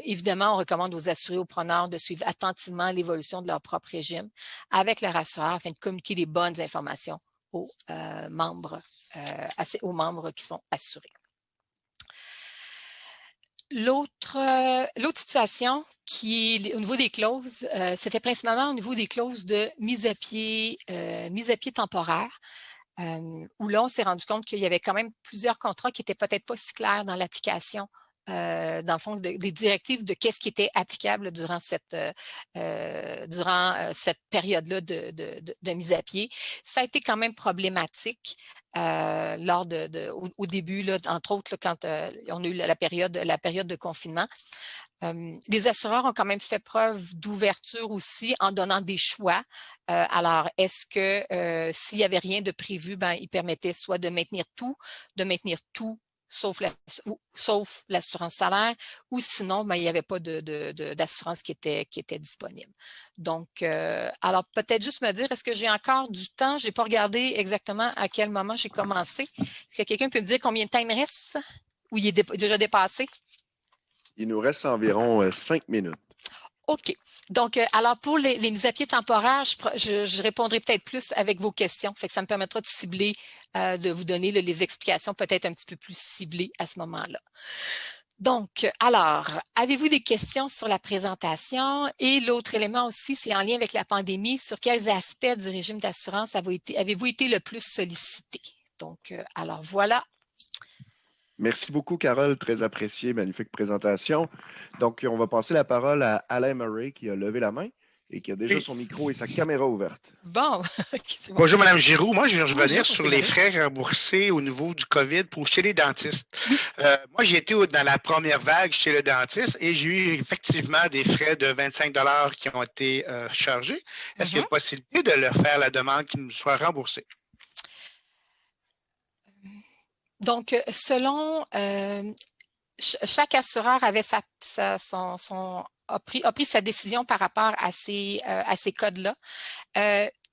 [SPEAKER 1] évidemment, on recommande aux assurés, aux preneurs de suivre attentivement l'évolution de leur propre régime avec leur assureur afin de communiquer les bonnes informations aux membres qui sont assurés. L'autre situation qui est au niveau des clauses, c'était principalement au niveau des clauses de mise à pied temporaire, où là, on s'est rendu compte qu'il y avait quand même plusieurs contrats qui n'étaient peut-être pas si clairs dans l'application, dans le fond, des directives de qu'est-ce qui était applicable durant cette période-là de mise à pied. Ça a été quand même problématique. Au début, là, entre autres, là, quand on a eu la période de confinement. Les assureurs ont quand même fait preuve d'ouverture aussi en donnant des choix. Alors, est-ce que s'il n'y avait rien de prévu, ils permettaient soit de maintenir tout sauf l'assurance salaire, ou sinon, il n'y avait pas d'assurance qui était disponible. Donc, alors peut-être juste me dire, est-ce que j'ai encore du temps? Je n'ai pas regardé exactement à quel moment j'ai commencé. Est-ce que quelqu'un peut me dire combien de temps il me reste? Ou il est déjà dépassé?
[SPEAKER 2] Il nous reste environ 5 minutes.
[SPEAKER 1] OK. Donc, alors pour les mises à pied temporaires, je répondrai peut-être plus avec vos questions. Fait que ça me permettra de cibler, de vous donner les explications peut-être un petit peu plus ciblées à ce moment-là. Donc, alors, avez-vous des questions sur la présentation? Et l'autre élément aussi, c'est en lien avec la pandémie. Sur quels aspects du régime d'assurance avez-vous été le plus sollicité? Donc, alors voilà.
[SPEAKER 2] Merci beaucoup, Carole. Très apprécié. Magnifique présentation. Donc, on va passer la parole à Alain Murray qui a levé la main et qui a déjà son micro et sa caméra ouverte.
[SPEAKER 1] Bon.
[SPEAKER 3] Okay, bon. Bonjour, Mme Giroux. Moi, je vais revenir sur les frais remboursés au niveau du COVID pour chez les dentistes. Oui. Moi, j'ai été dans la première vague chez le dentiste et j'ai eu effectivement des frais de 25 $ qui ont été chargés. Est-ce qu'il y a une possibilité de leur faire la demande qui nous soit remboursée?
[SPEAKER 1] Donc, selon chaque assureur avait a pris sa décision par rapport à ces codes-là.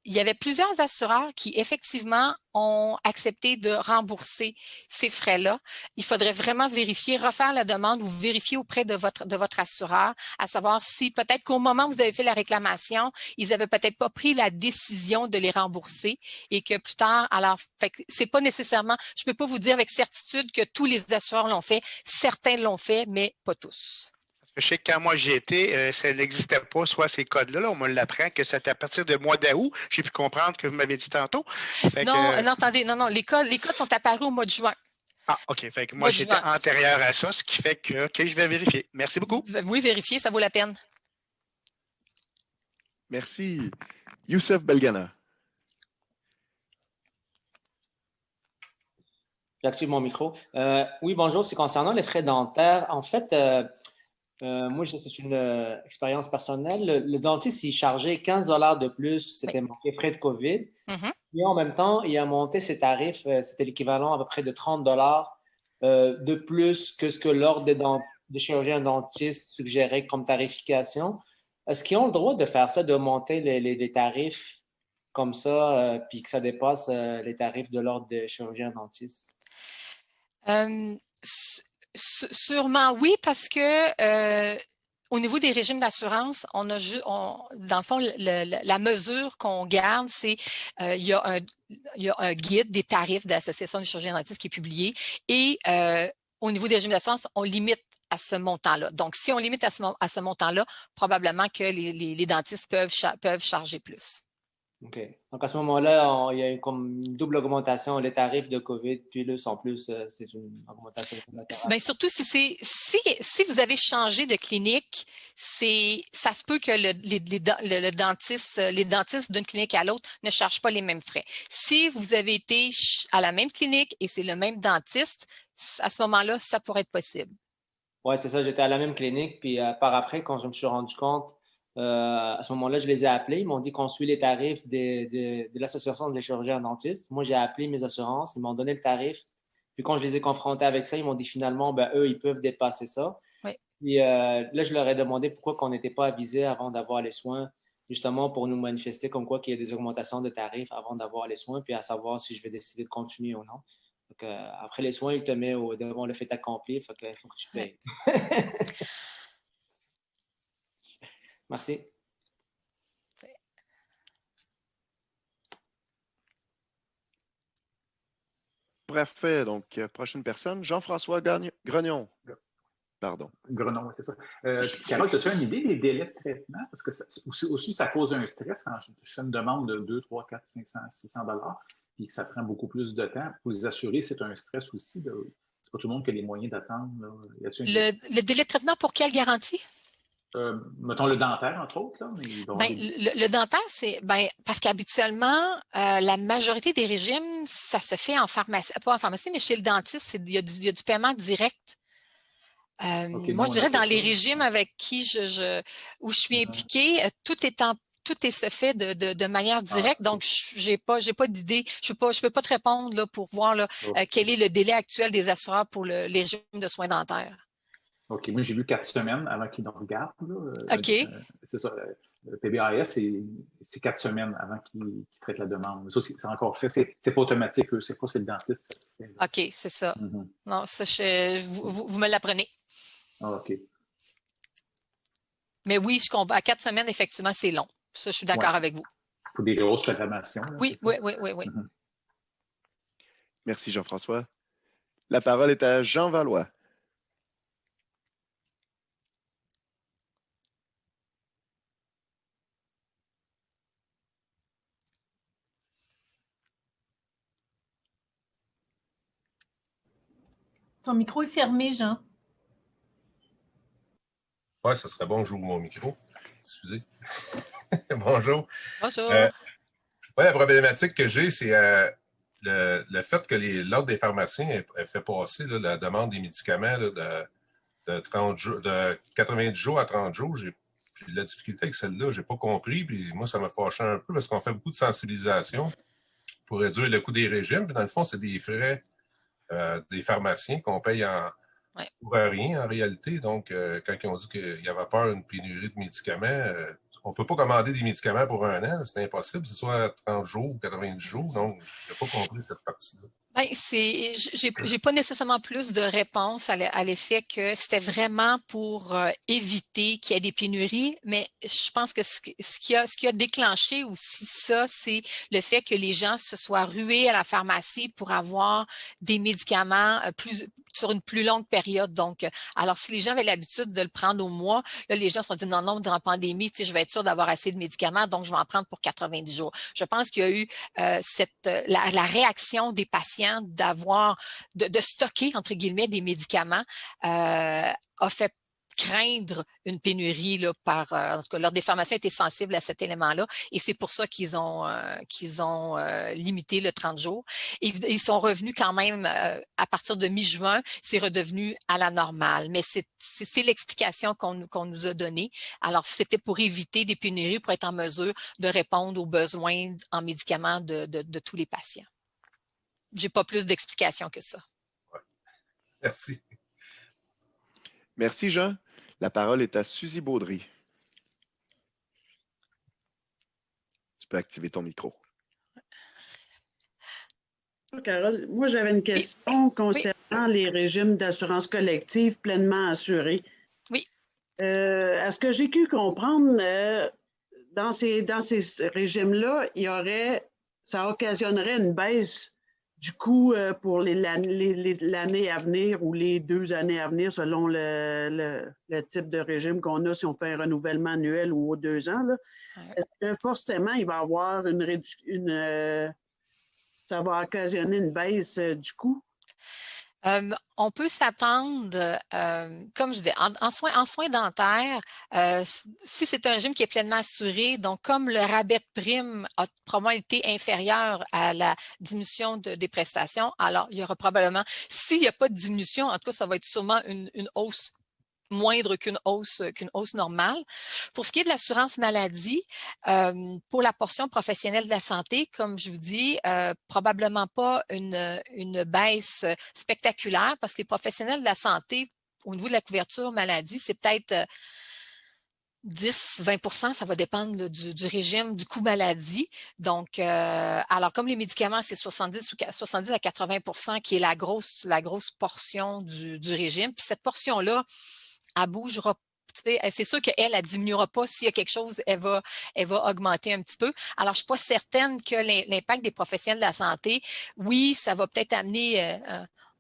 [SPEAKER 1] Il y avait plusieurs assureurs qui, effectivement, ont accepté de rembourser ces frais-là. Il faudrait vraiment vérifier, refaire la demande ou vérifier auprès de votre assureur, à savoir si peut-être qu'au moment où vous avez fait la réclamation, ils n'avaient peut-être pas pris la décision de les rembourser et que plus tard, alors, c'est pas nécessairement, je peux pas vous dire avec certitude que tous les assureurs l'ont fait. Certains l'ont fait, mais pas tous.
[SPEAKER 3] Je sais que quand moi j'y étais, ça n'existait pas, soit ces codes-là, là, on me l'apprend que c'était à partir de mois d'août. J'ai pu comprendre que vous m'avez dit tantôt.
[SPEAKER 1] Non, attendez, non, les codes sont apparus au mois de juin.
[SPEAKER 3] Ah, OK. Fait que moi, j'étais antérieur à ça, ce qui fait que OK, je vais vérifier. Merci beaucoup.
[SPEAKER 1] Oui, vérifier, ça vaut la peine.
[SPEAKER 2] Merci. Youssef Belgana.
[SPEAKER 4] J'active mon micro. Oui, bonjour, c'est concernant les frais dentaires. En fait, moi, c'est une expérience personnelle. Le dentiste, il chargeait 15 $ de plus. C'était marqué frais de COVID. Et en même temps, il a monté ses tarifs. C'était l'équivalent à peu près de 30 $ de plus que ce que l'Ordre des chirurgiens dentistes suggérait comme tarification. Est-ce qu'ils ont le droit de faire ça, de monter les tarifs comme ça, puis que ça dépasse les tarifs de l'Ordre des chirurgiens dentistes?
[SPEAKER 1] Sûrement oui, parce que au niveau des régimes d'assurance, dans le fond, la mesure qu'on garde, c'est il y a un guide des tarifs de l'Association des chirurgiens dentistes qui est publié et au niveau des régimes d'assurance, on limite à ce montant-là. Donc, si on limite à ce montant-là, probablement que les dentistes peuvent charger plus.
[SPEAKER 4] OK. Donc, à ce moment-là, il y a comme une double augmentation. Les tarifs de COVID, puis là, sont plus, c'est une augmentation collatérale.
[SPEAKER 1] Bien, surtout si vous avez changé de clinique, ça se peut que les dentistes d'une clinique à l'autre ne chargent pas les mêmes frais. Si vous avez été à la même clinique et c'est le même dentiste, à ce moment-là, ça pourrait être possible.
[SPEAKER 4] Oui, c'est ça. J'étais à la même clinique, puis par après, quand je me suis rendu compte, à ce moment-là, je les ai appelés. Ils m'ont dit qu'on suit les tarifs de l'Association des chirurgiens dentistes. Moi, j'ai appelé mes assurances. Ils m'ont donné le tarif. Puis quand je les ai confrontés avec ça, ils m'ont dit finalement, ben, eux, ils peuvent dépasser ça.
[SPEAKER 1] Oui.
[SPEAKER 4] Puis là, je leur ai demandé pourquoi on n'était pas avisé avant d'avoir les soins, justement pour nous manifester comme quoi qu'il y a des augmentations de tarifs avant d'avoir les soins, puis à savoir si je vais décider de continuer ou non. Donc, après les soins, il te met devant le fait accompli. Fait qu'il faut que tu payes. Merci.
[SPEAKER 2] Parfait. Donc, prochaine personne, Jean-François Grognon. Pardon.
[SPEAKER 5] Grognon, c'est ça. Carole, as-tu une idée des délais de traitement? Parce que aussi, ça cause un stress quand je fais une demande de 2, 3, 4, 500, 600 $, puis que ça prend beaucoup plus de temps. Pour les assurer, c'est un stress aussi. C'est pas tout le monde qui a les moyens d'attendre.
[SPEAKER 1] Le délai de traitement pour quelle garantie?
[SPEAKER 5] Mettons le dentaire, entre autres. Là, mais
[SPEAKER 1] le dentaire, c'est parce qu'habituellement, la majorité des régimes, ça se fait en pharmacie, pas en pharmacie, mais chez le dentiste, il y a du paiement direct. Moi, je dirais dans les régimes avec qui où je suis impliquée, tout se fait de manière directe. Donc, j'ai pas d'idée. Je peux pas te répondre là, pour voir là, quel est le délai actuel des assureurs pour les régimes de soins dentaires.
[SPEAKER 5] OK. Moi, j'ai vu 4 semaines avant qu'ils nous regardent.
[SPEAKER 1] OK.
[SPEAKER 5] C'est ça. Le PBAS, c'est 4 semaines avant qu'ils traitent la demande. Ça, c'est encore fait. C'est pas automatique. C'est le dentiste.
[SPEAKER 1] OK, c'est ça. Non, ça, vous me l'apprenez.
[SPEAKER 5] Ah, OK.
[SPEAKER 1] Mais oui, à 4 semaines, effectivement, c'est long. Ça, je suis d'accord avec vous.
[SPEAKER 5] Pour des grosses réclamations.
[SPEAKER 1] Oui.
[SPEAKER 2] Merci, Jean-François. La parole est à Jean Valois.
[SPEAKER 6] Ton micro est fermé, Jean.
[SPEAKER 7] Oui, ça serait bon que j'ouvre mon micro. Excusez. Bonjour.
[SPEAKER 1] Bonjour.
[SPEAKER 7] La problématique que j'ai, c'est le fait que l'Ordre des pharmaciens a fait passer la demande des médicaments de 90 jours à 30 jours. J'ai de la difficulté avec celle-là. Je n'ai pas compris. Puis moi, ça m'a fâché un peu parce qu'on fait beaucoup de sensibilisation pour réduire le coût des régimes. Puis dans le fond, c'est des frais des pharmaciens qu'on paye pour rien en réalité. Donc, quand ils ont dit qu'il y avait peur d'une pénurie de médicaments, on ne peut pas commander des médicaments pour 1 an. C'est impossible. C'est soit 30 jours ou 90 jours. Donc, je n'ai pas compris cette partie-là.
[SPEAKER 1] J'ai pas nécessairement plus de réponses à l'effet que c'était vraiment pour éviter qu'il y ait des pénuries, mais je pense que ce qui a déclenché aussi ça, c'est le fait que les gens se soient rués à la pharmacie pour avoir des médicaments sur une plus longue période. Donc, alors si les gens avaient l'habitude de le prendre au mois, là, les gens se sont dit non, dans la pandémie, je vais être sûr d'avoir assez de médicaments, donc je vais en prendre pour 90 jours. Je pense qu'il y a eu la réaction des patients de stocker, entre guillemets, des médicaments a fait craindre une pénurie là, en tout cas, l'Ordre des pharmaciens était sensible à cet élément-là et c'est pour ça qu'ils ont limité le 30 jours. Et ils sont revenus quand même à partir de mi-juin, c'est redevenu à la normale. Mais c'est l'explication qu'on nous a donnée. Alors, c'était pour éviter des pénuries, pour être en mesure de répondre aux besoins en médicaments de tous les patients. Je n'ai pas plus d'explications que ça.
[SPEAKER 7] Ouais. Merci.
[SPEAKER 2] Merci, Jean. La parole est à Suzy Baudry. Tu peux activer ton micro.
[SPEAKER 8] Carole, moi, j'avais une question concernant les régimes d'assurance collective pleinement assurés.
[SPEAKER 1] Oui.
[SPEAKER 8] À ce que j'ai pu comprendre, dans ces régimes-là, ça occasionnerait une baisse du coût pour l'année à venir ou les 2 années à venir, selon le type de régime qu'on a, si on fait un renouvellement annuel ou aux 2 ans. Là. Ouais. Est-ce que forcément, il va y avoir ça va occasionner une baisse du coût?
[SPEAKER 1] On peut s'attendre, comme je dis, en soins dentaires, si c'est un régime qui est pleinement assuré, donc comme le rabais de prime a probablement été inférieur à la diminution des prestations, alors il y aura probablement, s'il n'y a pas de diminution, en tout cas, ça va être sûrement une hausse moindre qu'une hausse normale. Pour ce qui est de l'assurance maladie, pour la portion professionnelle de la santé, comme je vous dis, probablement pas une baisse spectaculaire parce que les professionnels de la santé, au niveau de la couverture maladie, c'est peut-être 10-20 %, ça va dépendre du régime du coût maladie. Donc, alors comme les médicaments, c'est 70 à 80 % qui est la grosse portion du régime. Puis cette portion-là, elle bougera. C'est sûr qu'elle ne diminuera pas. S'il y a quelque chose, elle va augmenter un petit peu. Alors, je ne suis pas certaine que l'impact des professionnels de la santé, oui, ça va peut-être amener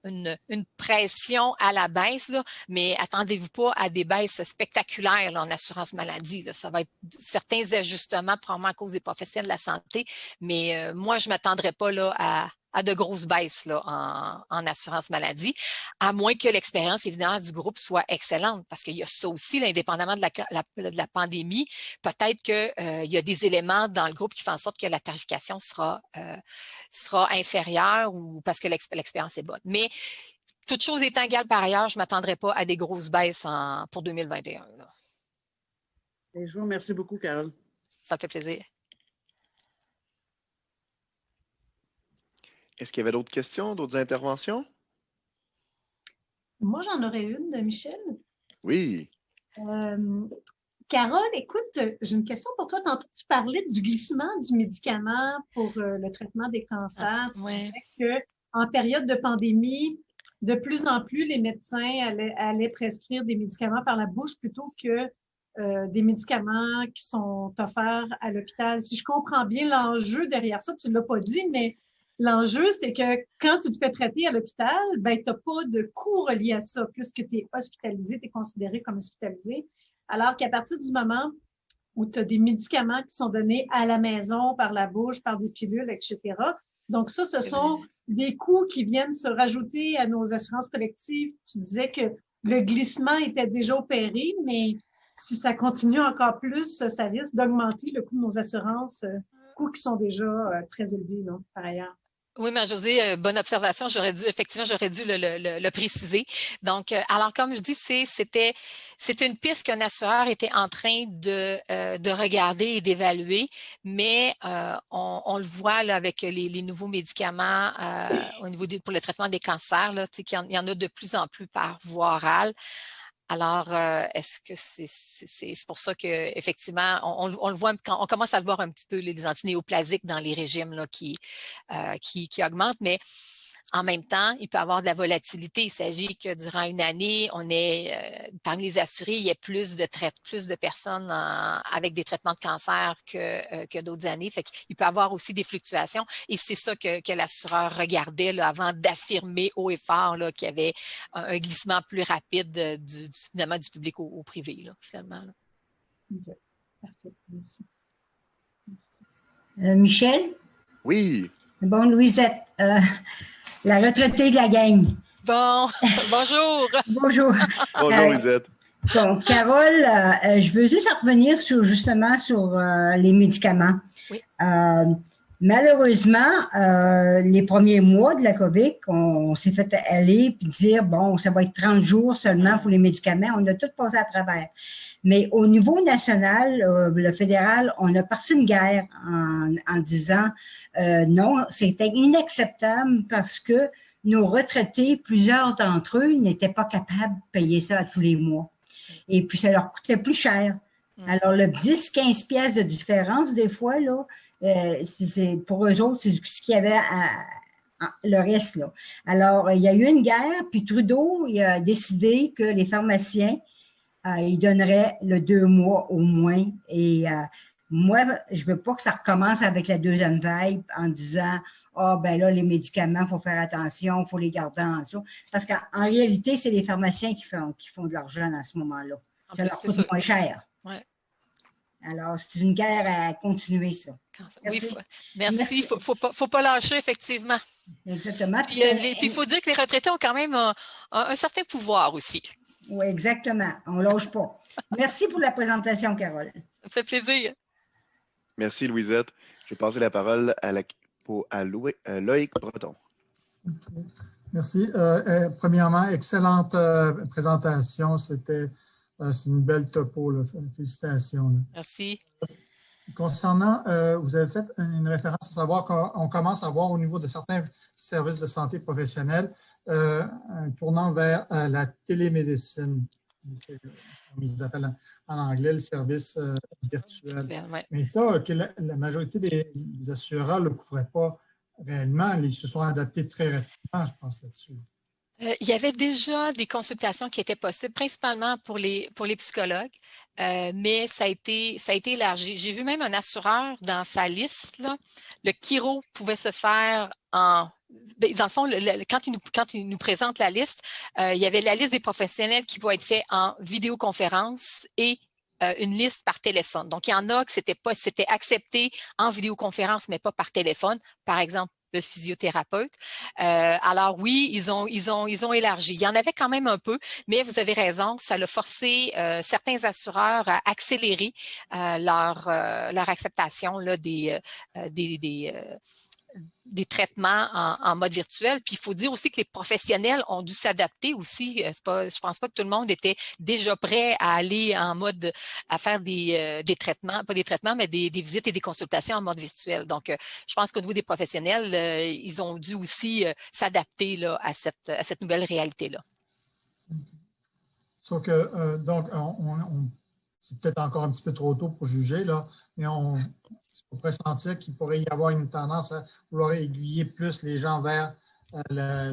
[SPEAKER 1] une pression à la baisse, là, mais attendez-vous pas à des baisses spectaculaires là, en assurance maladie. Là. Ça va être certains ajustements, probablement à cause des professionnels de la santé, mais moi, je ne m'attendrais pas là, à de grosses baisses là, en assurance maladie, à moins que l'expérience, évidemment, du groupe soit excellente, parce qu'il y a ça aussi, là, indépendamment de la pandémie, peut-être qu'il y a des éléments dans le groupe qui font en sorte que la tarification sera inférieure ou parce que l'expérience est bonne. Mais toute chose étant égale par ailleurs, je ne m'attendrai pas à des grosses baisses pour 2021. Là.
[SPEAKER 8] Et je vous remercie beaucoup, Carole.
[SPEAKER 1] Ça me fait plaisir.
[SPEAKER 2] Est-ce qu'il y avait d'autres questions, d'autres interventions?
[SPEAKER 6] Moi, j'en aurais une de Michel.
[SPEAKER 2] Oui.
[SPEAKER 6] Carole, écoute, j'ai une question pour toi. Tantôt, tu parlais du glissement du médicament pour le traitement des cancers. Tu disais qu'en période de pandémie, de plus en plus, les médecins allaient prescrire des médicaments par la bouche plutôt que des médicaments qui sont offerts à l'hôpital. Si je comprends bien l'enjeu derrière ça, tu ne l'as pas dit, mais l'enjeu, c'est que quand tu te fais traiter à l'hôpital, ben, tu n'as pas de coût relié à ça, puisque tu es hospitalisé, tu es considéré comme hospitalisé. Alors qu'à partir du moment où tu as des médicaments qui sont donnés à la maison, par la bouche, par des pilules, etc. Donc ça, ce sont des coûts qui viennent se rajouter à nos assurances collectives. Tu disais que le glissement était déjà opéré, mais si ça continue encore plus, ça risque d'augmenter le coût de nos assurances, coûts qui sont déjà très élevés, non, par ailleurs.
[SPEAKER 1] Oui, Marie-Josée, bonne observation. J'aurais dû le préciser. Donc, alors, comme je dis, c'est une piste qu'un assureur était en train de regarder et d'évaluer, mais on le voit là, avec les nouveaux médicaments au niveau pour le traitement des cancers, là, qu'il y en a de plus en plus par voie orale. Alors, est-ce que c'est pour ça qu'effectivement, on le voit, on commence à le voir un petit peu, les antinéoplasiques dans les régimes là, qui augmentent, mais en même temps, il peut y avoir de la volatilité. Il s'agit que durant une année, parmi les assurés, il y ait plus de personnes avec des traitements de cancer que d'autres années. Fait qu'il peut y avoir aussi des fluctuations. Et c'est ça que l'assureur regardait là, avant d'affirmer haut et fort là, qu'il y avait un glissement plus rapide finalement du public au privé, là, finalement. Là.
[SPEAKER 6] OK. Parfait. Merci.
[SPEAKER 9] Michel?
[SPEAKER 2] Oui.
[SPEAKER 9] Bon, Louisette. La retraitée de la gang.
[SPEAKER 1] Bon, bonjour.
[SPEAKER 9] Bonjour.
[SPEAKER 2] Bonjour, Lisette.
[SPEAKER 9] Bon, Carole, je veux juste revenir sur les médicaments.
[SPEAKER 1] Oui.
[SPEAKER 9] Malheureusement, les premiers mois de la COVID, on s'est fait aller et dire, bon, ça va être 30 jours seulement pour les médicaments. On a tout passé à travers. Mais au niveau national, le fédéral, on a parti une guerre en disant non, c'était inacceptable parce que nos retraités, plusieurs d'entre eux, n'étaient pas capables de payer ça à tous les mois. Et puis, ça leur coûtait plus cher. Alors, le 10-15 piastres de différence, des fois, là, pour eux autres, c'est ce qu'il y avait le reste, là. Alors, il y a eu une guerre, puis Trudeau il a décidé que les pharmaciens, il donnerait le 2 mois au moins. Et moi, je ne veux pas que ça recommence avec la deuxième vague en disant ben là, les médicaments, il faut faire attention, il faut les garder en dessous. Parce qu'en réalité, c'est les pharmaciens qui font de l'argent à ce moment-là. Ça leur coûte moins cher.
[SPEAKER 1] Ouais.
[SPEAKER 9] Alors, c'est une guerre à continuer, ça.
[SPEAKER 1] Oui, merci. Il ne faut pas lâcher, effectivement.
[SPEAKER 9] Exactement.
[SPEAKER 1] Puis il faut dire que les retraités ont quand même un certain pouvoir aussi.
[SPEAKER 9] Oui, exactement. On ne lâche pas. Merci pour la présentation, Carole.
[SPEAKER 1] Ça fait plaisir.
[SPEAKER 2] Merci, Louisette. Je vais passer la parole à Loïc Breton.
[SPEAKER 10] Merci. Premièrement, excellente présentation. C'est une belle topo. Là. Félicitations. Là.
[SPEAKER 1] Merci.
[SPEAKER 10] Concernant, vous avez fait une référence à savoir qu'on commence à voir au niveau de certains services de santé professionnels un tournant vers la télémédecine. Ils appellent en anglais le service virtuel.
[SPEAKER 1] Ouais.
[SPEAKER 10] Mais ça, que la majorité des assureurs ne le couvraient pas réellement. Ils se sont adaptés très rapidement, je pense, là-dessus.
[SPEAKER 1] Il y avait déjà des consultations qui étaient possibles, principalement pour les psychologues, mais ça a été élargi. J'ai vu même un assureur dans sa liste, là, le chiro pouvait se faire dans le fond, quand il nous présente la liste, il y avait la liste des professionnels qui va être fait en vidéoconférence et une liste par téléphone. Donc, il y en a que c'était accepté en vidéoconférence, mais pas par téléphone. Par exemple, le physiothérapeute. Alors oui, ils ont élargi. Il y en avait quand même un peu, mais vous avez raison, ça l'a forcé certains assureurs à accélérer leur acceptation là, des traitements en mode virtuel. Puis il faut dire aussi que les professionnels ont dû s'adapter aussi. Je pense pas que tout le monde était déjà prêt à aller en mode, à faire des traitements, pas des traitements, mais des visites et des consultations en mode virtuel. Donc, je pense qu'au niveau des professionnels, ils ont dû aussi s'adapter là, à cette nouvelle réalité-là.
[SPEAKER 10] Sauf que, donc, c'est peut-être encore un petit peu trop tôt pour juger, là, mais on pourrait sentir qu'il pourrait y avoir une tendance à vouloir aiguiller plus les gens vers la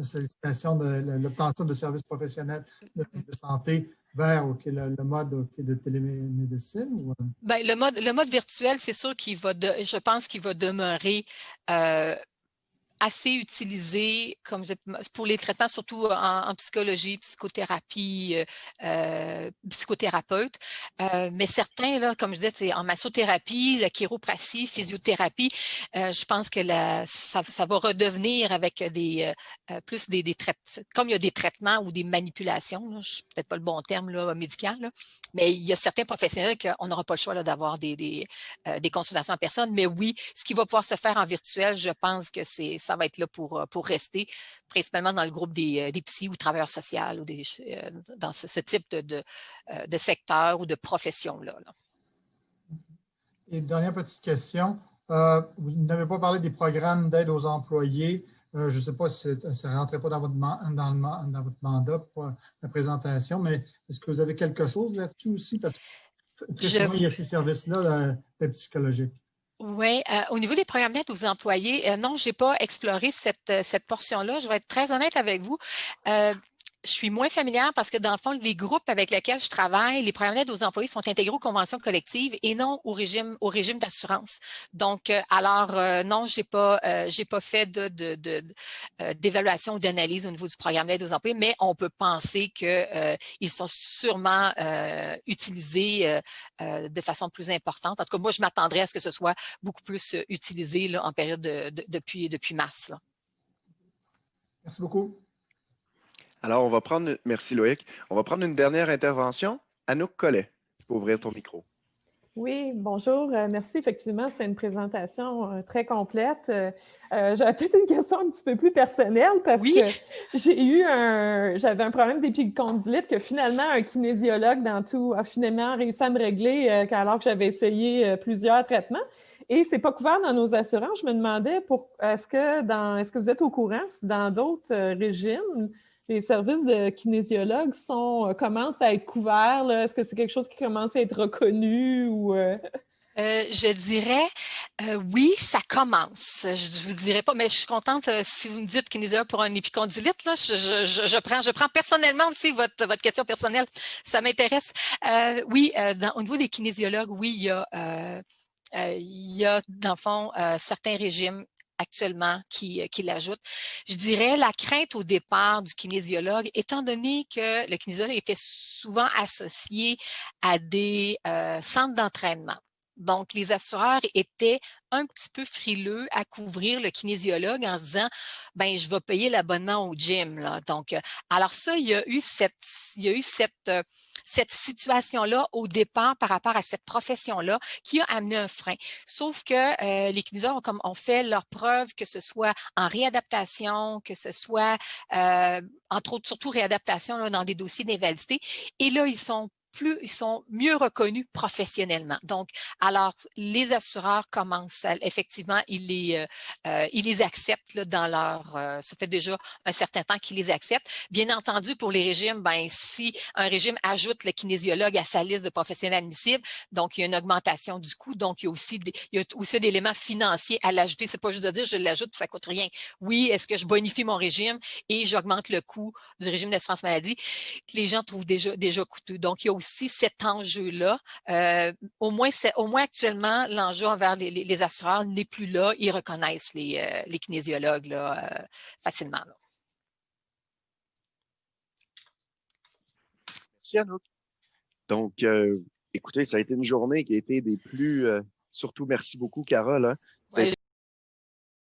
[SPEAKER 10] sollicitation de l'obtention de services professionnels de santé vers le mode de télémédecine? Ou...
[SPEAKER 1] Bien, le mode virtuel, c'est sûr je pense qu'il va demeurer assez utilisé pour les traitements, surtout en psychologie, psychothérapie, psychothérapeute. Mais certains, là, comme je disais, c'est en massothérapie, la chiropratie, physiothérapie, je pense que ça va redevenir avec plus des traitements, comme il y a des traitements ou des manipulations, là, je peut-être pas le bon terme là, médical, là, mais il y a certains professionnels qu'on n'aura pas le choix là, d'avoir des consultations en personne. Mais oui, ce qui va pouvoir se faire en virtuel, je pense que ça va être là pour rester, principalement dans le groupe des psys ou travailleurs sociaux ou dans ce type de secteur ou de profession-là. Là.
[SPEAKER 10] Et dernière petite question. Vous n'avez pas parlé des programmes d'aide aux employés. Je ne sais pas si ça ne rentrait pas dans votre mandat pour la présentation, mais est-ce que vous avez quelque chose là-dessus aussi? Parce que très souvent, il y a ces services-là d'aide psychologique.
[SPEAKER 1] Oui, au niveau des programmes d'aide aux employés, non, je n'ai pas exploré cette portion-là. Je vais être très honnête avec vous. Je suis moins familière parce que, dans le fond, les groupes avec lesquels je travaille, les programmes d'aide aux employés sont intégrés aux conventions collectives et non au régime d'assurance. Donc, non, j'ai pas fait d'évaluation ou d'analyse au niveau du programme d'aide aux employés, mais on peut penser qu'ils sont sûrement utilisés de façon plus importante. En tout cas, moi, je m'attendrais à ce que ce soit beaucoup plus utilisé là, en période depuis mars. Là.
[SPEAKER 10] Merci beaucoup.
[SPEAKER 2] Alors, merci Loïc. On va prendre une dernière intervention. Anouk Collet, tu peux ouvrir ton micro.
[SPEAKER 11] Oui, bonjour. Merci. Effectivement, c'est une présentation très complète. J'avais peut-être une question un petit peu plus personnelle parce que j'avais un problème d'épicondylite que finalement, un kinésiologue dans tout a finalement réussi à me régler alors que j'avais essayé plusieurs traitements. Et ce n'est pas couvert dans nos assurances. Je me demandais, est-ce que vous êtes au courant si dans d'autres régimes, les services de kinésiologues commencent à être couverts? Est-ce que c'est quelque chose qui commence à être reconnu? Ou,
[SPEAKER 1] Je dirais, oui, ça commence. Je vous dirais pas, mais je suis contente si vous me dites kinésiologue pour un épicondylite. Là, je prends personnellement aussi votre question personnelle. Ça m'intéresse. Oui, au niveau des kinésiologues, oui, il y a dans le fond, certains régimes actuellement qui l'ajoutent. Je dirais la crainte au départ du kinésiologue, étant donné que le kinésiologue était souvent associé à des centres d'entraînement. Donc, les assureurs étaient un petit peu frileux à couvrir le kinésiologue en se disant, ben, je vais payer l'abonnement au gym, là. Donc, alors ça, il y a eu cette situation-là au départ par rapport à cette profession-là qui a amené un frein. Sauf que les kinésiologues ont fait leur preuve, que ce soit en réadaptation, que ce soit, entre autres, surtout réadaptation là, dans des dossiers d'invalidité. Et là, ils sont mieux reconnus professionnellement. Donc, alors, les assureurs commencent effectivement, ils les acceptent là, dans leur, ça fait déjà un certain temps qu'ils les acceptent. Bien entendu, pour les régimes, ben, si un régime ajoute le kinésiologue à sa liste de professionnels admissibles, donc il y a une augmentation du coût, donc il y a aussi d'éléments financiers à l'ajouter. C'est pas juste de dire je l'ajoute puis ça coûte rien. Oui, est-ce que je bonifie mon régime et j'augmente le coût du régime d'assurance maladie que les gens trouvent déjà coûteux. Donc, il y a aussi cet enjeu-là. Au moins actuellement, l'enjeu envers les assureurs n'est plus là. Ils reconnaissent les kinésiologues là, facilement. Là.
[SPEAKER 2] Merci, Anouk. Donc, écoutez, ça a été une journée qui a été des plus... surtout, merci beaucoup, Carole. Hein?
[SPEAKER 1] Ouais,